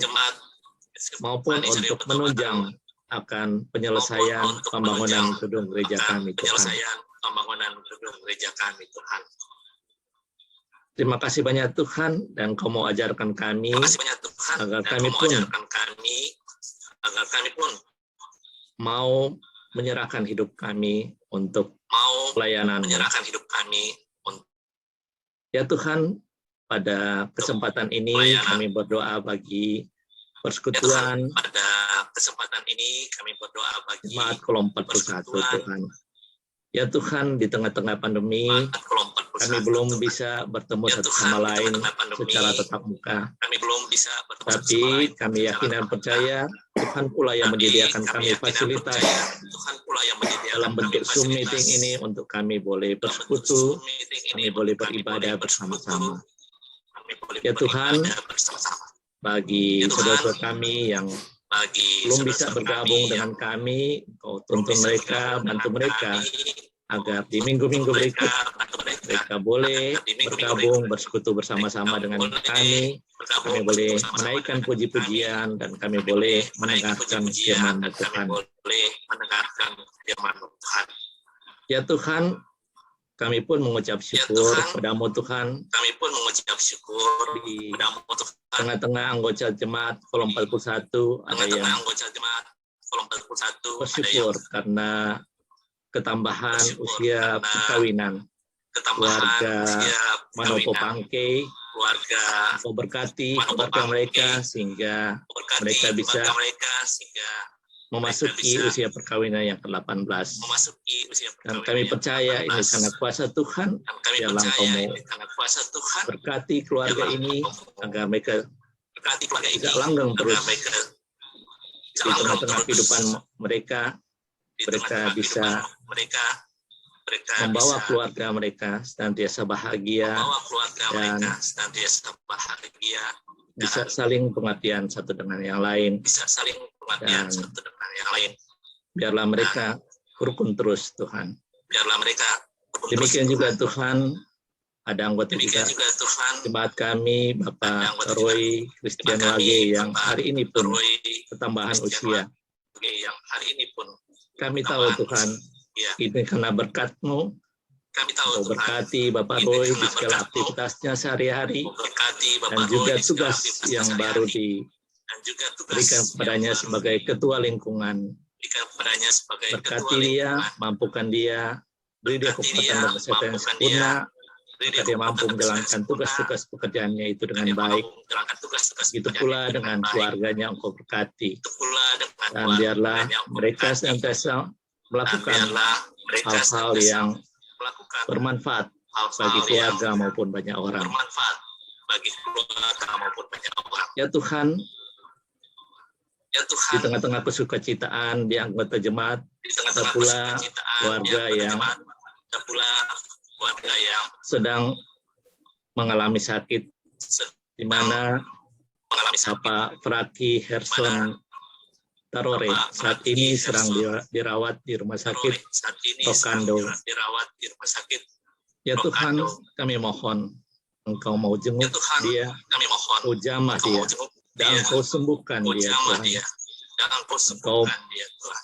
[SPEAKER 1] maupun untuk menunjang akan penyelesaian pembangunan gedung gereja kami Tuhan. Terima kasih banyak Tuhan, dan Kau mau ajarkan kami agar kami pun mau menyerahkan hidup kami untuk pelayanan. Ya Tuhan, pada kesempatan ini kami berdoa bagi persekutuan Jemaat Kolom 41 Tuhan. Ya Tuhan, di tengah-tengah pandemi kami belum bisa bertemu satu sama lain secara tatap muka. Tapi kami yakin dan percaya Tuhan pula yang menyediakan kami fasilitas dalam bentuk Zoom meeting ini untuk kami boleh bersekutu, kami boleh beribadah bersama-sama. Ya Tuhan, bagi saudara-saudara kami yang belum bisa bergabung dengan kami, Kau tuntun mereka, bantu mereka agar di minggu-minggu berikut mereka boleh bergabung, bersekutu bersama-sama dengan kami boleh menaikkan puji-pujian, dan kami boleh mendengarkan firman Tuhan. Ya Tuhan, kami pun mengucap syukur padamu Tuhan, di tengah-tengah anggota jemaat Kolom 41 ada yang bersyukur karena ketambahan usia perkawinan keluarga Manopo Pangke. Kau berkati keluarga mereka sehingga mereka bisa memasuki usia perkawinan yang ke-18. Dan kami percaya ini sangat kuasa Tuhan. Biarlah Kau mau berkati keluarga ini agar mereka tidak langgeng terus di tengah-tengah kehidupan mereka. Mereka bisa membawa keluarga mereka senantiasa bahagia dan bisa saling pengertian satu dengan yang lain. Dan biarlah mereka rukun terus Tuhan. Demikian juga Tuhan, ada anggota juga jemaat kami Bapak Roy Christian Wage yang hari ini pun ketambahan usia. Kami tahu Tuhan, ini karena berkat-Mu. Kau berkati Bapak Roy di segala aktivitasnya sehari-hari, dan juga tugas yang baru diberikan kepadanya sebagai ketua lingkungan. Berkati dia, mampukan dia, beri dia kekuatan dan kesehatan yang sempurna, agar dia mampu menjalankan tugas-tugas pekerjaannya itu dengan baik. Begitu pula dengan keluarganya Engkau berkati. Dan biarlah mereka senantiasa melakukan hal-hal yang bermanfaat bagi keluarga maupun banyak orang. Ya Tuhan, di tengah-tengah kesukacitaan di anggota jemaat, ada pula keluarga yang sedang mengalami sakit, di mana Bapak Fraki Herson Tarore saat ini sedang dirawat di rumah sakit Tokando. Ya Tuhan, kami mohon Engkau mau jenguk dia,
[SPEAKER 5] Kami mohon
[SPEAKER 1] Engkau jamah
[SPEAKER 5] Engkau
[SPEAKER 1] dia,
[SPEAKER 5] mau jenguk
[SPEAKER 1] dan
[SPEAKER 5] dia,
[SPEAKER 1] Engkau sembuhkan
[SPEAKER 5] Engkau
[SPEAKER 1] dia
[SPEAKER 5] jamah
[SPEAKER 1] Tuhan.
[SPEAKER 5] dia, dan Engkau sembuhkan dia Tuhan.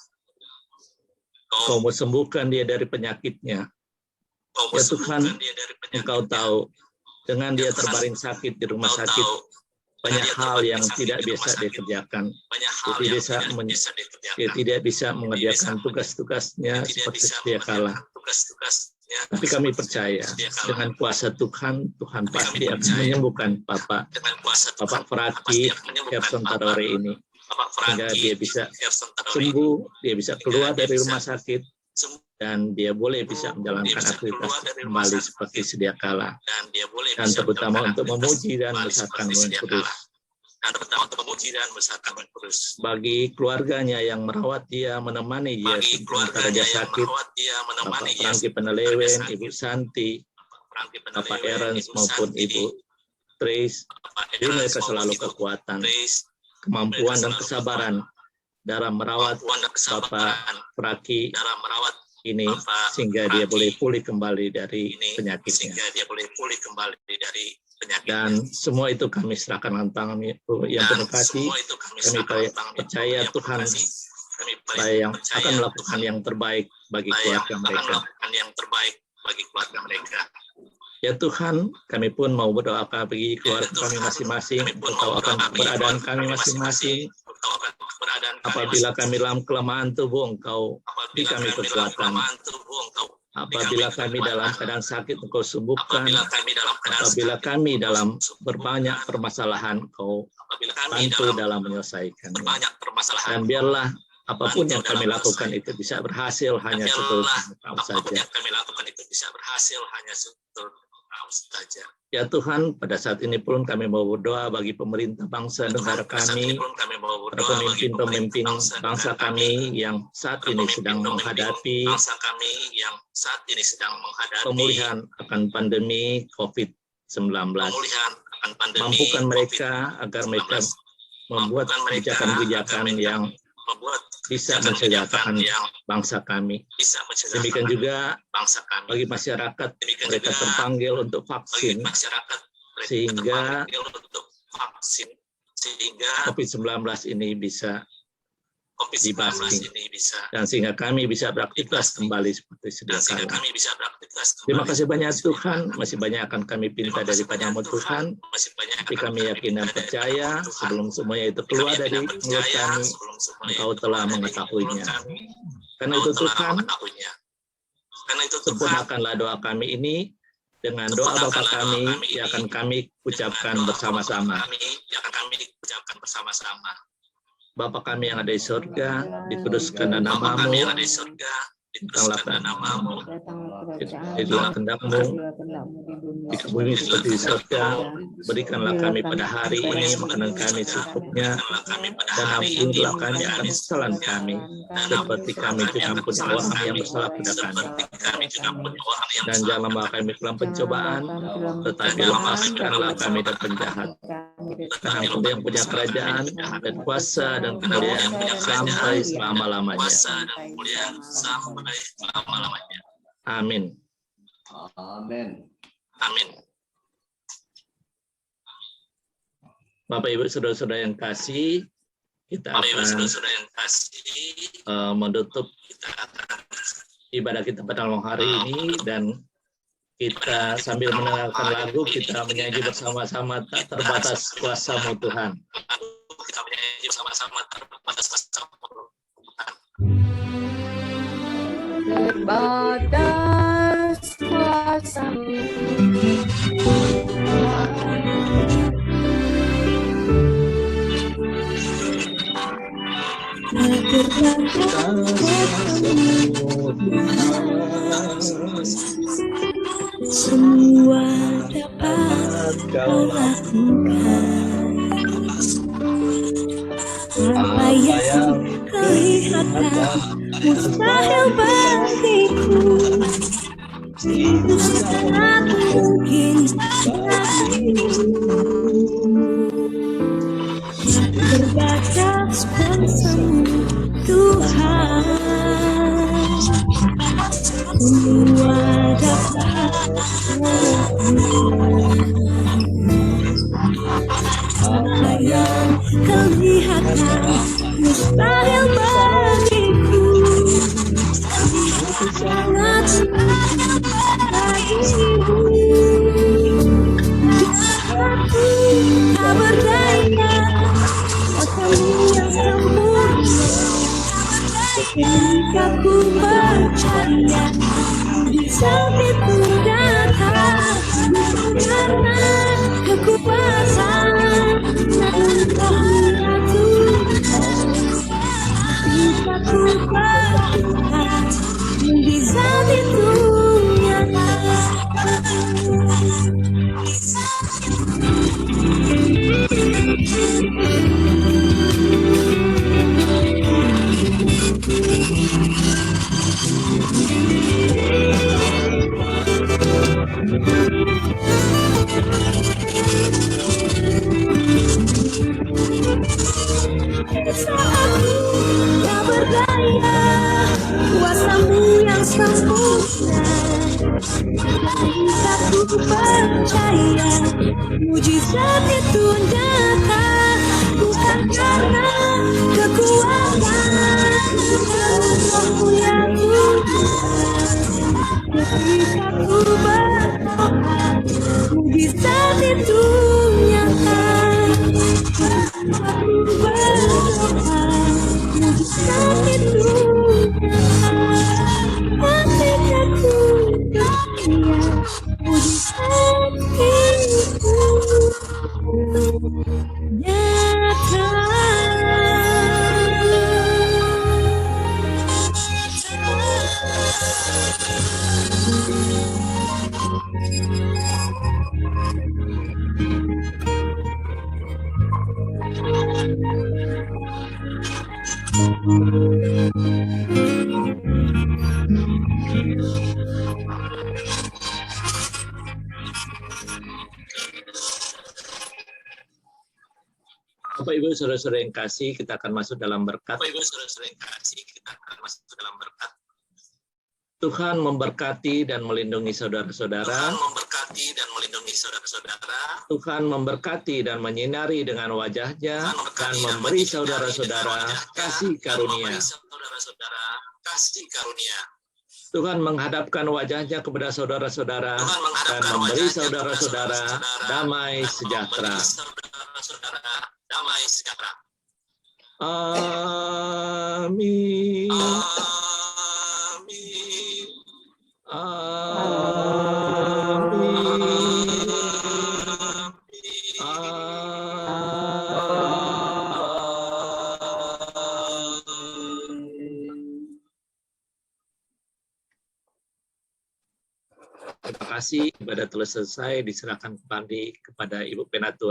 [SPEAKER 1] Engkau mau sembuhkan dia dari penyakitnya.
[SPEAKER 5] Engkau
[SPEAKER 1] Ya Tuhan,
[SPEAKER 5] sembuhkan dia dari penyakitnya.
[SPEAKER 1] Engkau tahu, dengan dia
[SPEAKER 5] Tuhan,
[SPEAKER 1] terbaring sakit di rumah
[SPEAKER 5] Engkau
[SPEAKER 1] sakit,
[SPEAKER 5] tahu,
[SPEAKER 1] banyak
[SPEAKER 5] dia
[SPEAKER 1] hal
[SPEAKER 5] terbaring
[SPEAKER 1] yang
[SPEAKER 5] sakit
[SPEAKER 1] tidak
[SPEAKER 5] di rumah
[SPEAKER 1] bisa
[SPEAKER 5] sakit.
[SPEAKER 1] dikerjakan.
[SPEAKER 5] Banyak
[SPEAKER 1] Dia
[SPEAKER 5] hal
[SPEAKER 1] tidak
[SPEAKER 5] yang
[SPEAKER 1] bisa
[SPEAKER 5] tidak bisa dikerjakan.
[SPEAKER 1] Dia tidak bisa mengerjakan
[SPEAKER 5] bisa
[SPEAKER 1] tugas-tugasnya
[SPEAKER 5] Dia tidak
[SPEAKER 1] seperti
[SPEAKER 5] bisa
[SPEAKER 1] sedia kala.
[SPEAKER 5] mengerjakan tugas-tugasnya
[SPEAKER 1] Tapi kami
[SPEAKER 5] seperti
[SPEAKER 1] percaya
[SPEAKER 5] sedia kala.
[SPEAKER 1] dengan kuasa Tuhan, Tuhan
[SPEAKER 5] Tapi kami
[SPEAKER 1] pasti akan
[SPEAKER 5] percaya
[SPEAKER 1] menyembuhkan Bapak
[SPEAKER 5] dengan kuasa Tuhan,
[SPEAKER 1] Bapak Fraki
[SPEAKER 5] pasti akan menyembuhkan
[SPEAKER 1] Gerson
[SPEAKER 5] Bapak
[SPEAKER 1] Tarore ini,
[SPEAKER 5] Bapak
[SPEAKER 1] sehingga
[SPEAKER 5] Fraki
[SPEAKER 1] dia bisa
[SPEAKER 5] Gerson Tarore
[SPEAKER 1] sembuh, dia bisa
[SPEAKER 5] Sehingga
[SPEAKER 1] keluar
[SPEAKER 5] dia
[SPEAKER 1] dari
[SPEAKER 5] bisa
[SPEAKER 1] rumah sakit,
[SPEAKER 5] sembuh,
[SPEAKER 1] dan dia boleh bisa
[SPEAKER 5] dia
[SPEAKER 1] menjalankan
[SPEAKER 5] bisa
[SPEAKER 1] aktivitas
[SPEAKER 5] keluar dari rumah
[SPEAKER 1] kembali
[SPEAKER 5] sakit,
[SPEAKER 1] seperti sedia kala,
[SPEAKER 5] dan dia boleh
[SPEAKER 1] dan
[SPEAKER 5] bisa
[SPEAKER 1] terutama
[SPEAKER 5] menjalankan
[SPEAKER 1] untuk
[SPEAKER 5] aktivitas
[SPEAKER 1] memuji dan
[SPEAKER 5] kembali
[SPEAKER 1] membesarkan
[SPEAKER 5] seperti
[SPEAKER 1] Tuhan
[SPEAKER 5] sedia
[SPEAKER 1] Kudus.
[SPEAKER 5] kala. Dan terutama untuk memuji dan membesarkan Tuhan Kudus.
[SPEAKER 1] Bagi keluarganya yang merawat dia, menemani dia
[SPEAKER 5] Bagi
[SPEAKER 1] sementara
[SPEAKER 5] keluarganya
[SPEAKER 1] dia
[SPEAKER 5] yang
[SPEAKER 1] sakit,
[SPEAKER 5] merawat dia, menemani
[SPEAKER 1] Bapak
[SPEAKER 5] dia
[SPEAKER 1] Frangki
[SPEAKER 5] sementara dia
[SPEAKER 1] Penelewen,
[SPEAKER 5] sakit.
[SPEAKER 1] Ibu Santi,
[SPEAKER 5] Frangki
[SPEAKER 1] Bapak
[SPEAKER 5] Penelewen,
[SPEAKER 1] Ernst
[SPEAKER 5] Ibu
[SPEAKER 1] maupun
[SPEAKER 5] Santi,
[SPEAKER 1] Ibu Trace,
[SPEAKER 5] Bapak
[SPEAKER 1] beri mereka
[SPEAKER 5] Ernst maupun
[SPEAKER 1] selalu
[SPEAKER 5] Ibu
[SPEAKER 1] kekuatan,
[SPEAKER 5] Trace,
[SPEAKER 1] kemampuan
[SPEAKER 5] mereka
[SPEAKER 1] dan
[SPEAKER 5] selalu
[SPEAKER 1] kesabaran dalam merawat
[SPEAKER 5] kemampuan dan
[SPEAKER 1] Bapak
[SPEAKER 5] kesabaran
[SPEAKER 1] Fraki
[SPEAKER 5] dalam merawat
[SPEAKER 1] ini,
[SPEAKER 5] Bapak
[SPEAKER 1] sehingga dia
[SPEAKER 5] Fraki
[SPEAKER 1] boleh pulih kembali dari
[SPEAKER 5] ini,
[SPEAKER 1] penyakitnya.
[SPEAKER 5] sehingga dia boleh pulih kembali dari penyakitnya.
[SPEAKER 1] Dan semua itu kami serahkan dalam tangan yang penuh kasih.
[SPEAKER 5] semua itu kami
[SPEAKER 1] Kami
[SPEAKER 5] serahkan dalam tangan
[SPEAKER 1] percaya
[SPEAKER 5] yang penuh
[SPEAKER 1] Tuhan
[SPEAKER 5] kasih. Kami
[SPEAKER 1] yang
[SPEAKER 5] percaya
[SPEAKER 1] akan melakukan
[SPEAKER 5] Tuhan
[SPEAKER 1] yang terbaik bagi
[SPEAKER 5] yang
[SPEAKER 1] keluarga
[SPEAKER 5] akan
[SPEAKER 1] mereka.
[SPEAKER 5] melakukan yang terbaik bagi keluarga mereka.
[SPEAKER 1] Ya Tuhan, kami pun mau berdoakan bagi keluarga
[SPEAKER 5] Ya Tuhan,
[SPEAKER 1] kami masing-masing,
[SPEAKER 5] kami pun
[SPEAKER 1] Engkau
[SPEAKER 5] mau
[SPEAKER 1] akan
[SPEAKER 5] berdoa bagi
[SPEAKER 1] keberadaan
[SPEAKER 5] keluarga
[SPEAKER 1] kami masing-masing.
[SPEAKER 5] Engkau akan keberadaan kami
[SPEAKER 1] Apabila kami
[SPEAKER 5] masing-masing.
[SPEAKER 1] dalam kelemahan tubuh, Engkau beri
[SPEAKER 5] Apabila
[SPEAKER 1] kami
[SPEAKER 5] dalam
[SPEAKER 1] kekuatan.
[SPEAKER 5] kelemahan tubuh, Engkau beri
[SPEAKER 1] Apabila kami
[SPEAKER 5] kekuatan.
[SPEAKER 1] dalam keadaan sakit, Engkau sembuhkan.
[SPEAKER 5] Apabila kami dalam keadaan
[SPEAKER 1] Apabila
[SPEAKER 5] sakit,
[SPEAKER 1] kami
[SPEAKER 5] Engkau
[SPEAKER 1] dalam
[SPEAKER 5] sembuhkan.
[SPEAKER 1] berbanyak permasalahan, Engkau
[SPEAKER 5] Apabila kami
[SPEAKER 1] bantu dalam menyelesaikannya.
[SPEAKER 5] berbanyak permasalahan,
[SPEAKER 1] Dan biarlah apapun yang kami
[SPEAKER 5] dalam
[SPEAKER 1] lakukan itu bisa berhasil hanya seturut Engkau
[SPEAKER 5] apapun
[SPEAKER 1] saja.
[SPEAKER 5] yang kami lakukan itu bisa berhasil hanya seturut Engkau saja.
[SPEAKER 1] Ya Tuhan, pada saat ini pun kami mau berdoa bagi pemerintah bangsa negara
[SPEAKER 5] Pada saat ini
[SPEAKER 1] kami,
[SPEAKER 5] pun kami mau
[SPEAKER 1] para
[SPEAKER 5] berdoa bagi
[SPEAKER 1] pemimpin
[SPEAKER 5] pemerintah
[SPEAKER 1] bangsa kami yang saat ini sedang menghadapi
[SPEAKER 5] bangsa kami yang saat ini sedang menghadapi
[SPEAKER 1] pemulihan akan pandemi COVID-19.
[SPEAKER 5] pemulihan akan pandemi
[SPEAKER 1] Mampukan mereka agar
[SPEAKER 5] COVID-19.
[SPEAKER 1] mereka membuat
[SPEAKER 5] Mampukan mereka
[SPEAKER 1] kebijakan-kebijakan
[SPEAKER 5] agar mereka
[SPEAKER 1] yang
[SPEAKER 5] membuat
[SPEAKER 1] bisa
[SPEAKER 5] kebijakan-kebijakan
[SPEAKER 1] mensejahterakan
[SPEAKER 5] yang
[SPEAKER 1] bangsa kami.
[SPEAKER 5] bisa mensejahterakan
[SPEAKER 1] Demikian juga
[SPEAKER 5] bangsa kami.
[SPEAKER 1] bagi masyarakat,
[SPEAKER 5] Demikian
[SPEAKER 1] mereka
[SPEAKER 5] juga
[SPEAKER 1] terpanggil untuk
[SPEAKER 5] bagi
[SPEAKER 1] vaksin
[SPEAKER 5] masyarakat mereka
[SPEAKER 1] sehingga
[SPEAKER 5] terpanggil untuk vaksin sehingga
[SPEAKER 1] COVID-19 ini bisa
[SPEAKER 5] COVID-19
[SPEAKER 1] dibasmi.
[SPEAKER 5] ini bisa
[SPEAKER 1] dan sehingga kami bisa beraktivitas kembali seperti sedia
[SPEAKER 5] dan sehingga
[SPEAKER 1] kala.
[SPEAKER 5] kami bisa beraktivitas kembali.
[SPEAKER 1] Terima kasih banyak
[SPEAKER 5] seperti
[SPEAKER 1] Tuhan,
[SPEAKER 5] sedia
[SPEAKER 1] masih banyak akan kami
[SPEAKER 5] kala.
[SPEAKER 1] pinta
[SPEAKER 5] Terima kasih
[SPEAKER 1] daripadamu
[SPEAKER 5] banyak
[SPEAKER 1] Tuhan,
[SPEAKER 5] masih banyak
[SPEAKER 1] tapi
[SPEAKER 5] akan
[SPEAKER 1] kami yakin dan
[SPEAKER 5] pinta
[SPEAKER 1] percaya
[SPEAKER 5] daripadamu Tuhan.
[SPEAKER 1] sebelum semuanya itu
[SPEAKER 5] Kami
[SPEAKER 1] keluar
[SPEAKER 5] yakin
[SPEAKER 1] dari
[SPEAKER 5] dan
[SPEAKER 1] mulut
[SPEAKER 5] percaya
[SPEAKER 1] kami,
[SPEAKER 5] sebelum semuanya
[SPEAKER 1] Engkau
[SPEAKER 5] itu
[SPEAKER 1] telah
[SPEAKER 5] keluar dari
[SPEAKER 1] mengetahuinya.
[SPEAKER 5] mulut kami,
[SPEAKER 1] Karena
[SPEAKER 5] Engkau
[SPEAKER 1] itu
[SPEAKER 5] telah
[SPEAKER 1] Tuhan,
[SPEAKER 5] mengetahuinya. Karena itu Tuhan,
[SPEAKER 1] sempurnakanlah doa kami ini dengan doa Bapa kami yang akan kami ucapkan
[SPEAKER 5] dengan doa
[SPEAKER 1] bersama-sama.
[SPEAKER 5] Bapa kami yang akan kami ucapkan bersama-sama.
[SPEAKER 1] Bapa kami yang ada di surga, dikuduskan
[SPEAKER 5] Bapa kami yang ada
[SPEAKER 1] namamu,
[SPEAKER 5] di surga,
[SPEAKER 1] datanglah
[SPEAKER 5] dikuduskan namamu,
[SPEAKER 1] jadilah kehendak-Mu di bumi seperti di surga. Berikanlah kami pada hari ini makanan kami secukupnya,
[SPEAKER 5] berikanlah kami pada
[SPEAKER 1] dan
[SPEAKER 5] hari ini
[SPEAKER 1] ampunilah kami akan kesalahan kami, seperti kami juga ampuni orang yang bersalah pada kami.
[SPEAKER 5] seperti kami juga ampuni orang yang
[SPEAKER 1] Dan jangan membawa kami ke dalam pencobaan, tetapi lepaskanlah kami dari penjahat. Karena Engkau yang punya kerajaan dan kuasa dan kemuliaan sampai selama-lamanya.
[SPEAKER 5] kuasa dan kemuliaan sampai selama-lamanya.
[SPEAKER 1] Amin.
[SPEAKER 6] Amin.
[SPEAKER 5] Amin.
[SPEAKER 1] Bapak Ibu saudara-saudara yang kasih, kita
[SPEAKER 5] Bapak Ibu
[SPEAKER 1] akan
[SPEAKER 5] saudara-saudara yang kasih,
[SPEAKER 1] menutup
[SPEAKER 5] kita akan
[SPEAKER 1] ibadah kita pada malam hari ini, dan kita sambil mendengarkan lagu kita menyanyi bersama-sama tak terbatas kuasa-Mu Tuhan.
[SPEAKER 5] kita menyanyi bersama-sama terbatas kuasa-Mu Tuhan.
[SPEAKER 2] Terbatas kuasa-Mu semua dapat Kau lakukan. Apa yang kelihatan mustahil bagiku, itu sangat mungkin bagimu. Terbatas kuasa-Mu Tuhan, Apa yang kelihatan mustahil bagiku, sangat bagimu. Aku tak berdaya, otakmu yang sempurna. Ketika ku percaya di saat itu datang, karena kekuasaan dan rahmatmu. Ketika ku berdoa di saat itu nyata. Saat tak berdaya, kuasamu yang sempurna. Ketika ku percaya mujizat itu nyata, bukan karena kekuatan Rohmu yang kuat. Ketika ku berdoa mujizat itu nyata. Aku berdoa mujizat itu nyata. Ketika ku percaya mujizat itu nyata.
[SPEAKER 1] Bapak Ibu saudara-saudara yang kasih, kita akan masuk dalam berkat.
[SPEAKER 5] Bapak Ibu saudara-saudara yang kasih, kita akan masuk dalam berkat.
[SPEAKER 1] Tuhan memberkati dan melindungi saudara-saudara.
[SPEAKER 5] Tuhan memberkati dan melindungi saudara-saudara.
[SPEAKER 1] Tuhan memberkati dan menyinari dengan wajahnya dan memberi saudara-saudara kasih karunia.
[SPEAKER 5] Saudara-saudara kasih karunia.
[SPEAKER 1] Tuhan menghadapkan wajahnya kepada saudara-saudara dan memberi saudara-saudara damai sejahtera.
[SPEAKER 5] Saudara-saudara damai sejahtera.
[SPEAKER 1] Amin. Terima kasih, ibadah telah selesai, diserahkan kembali kepada Ibu Penatua.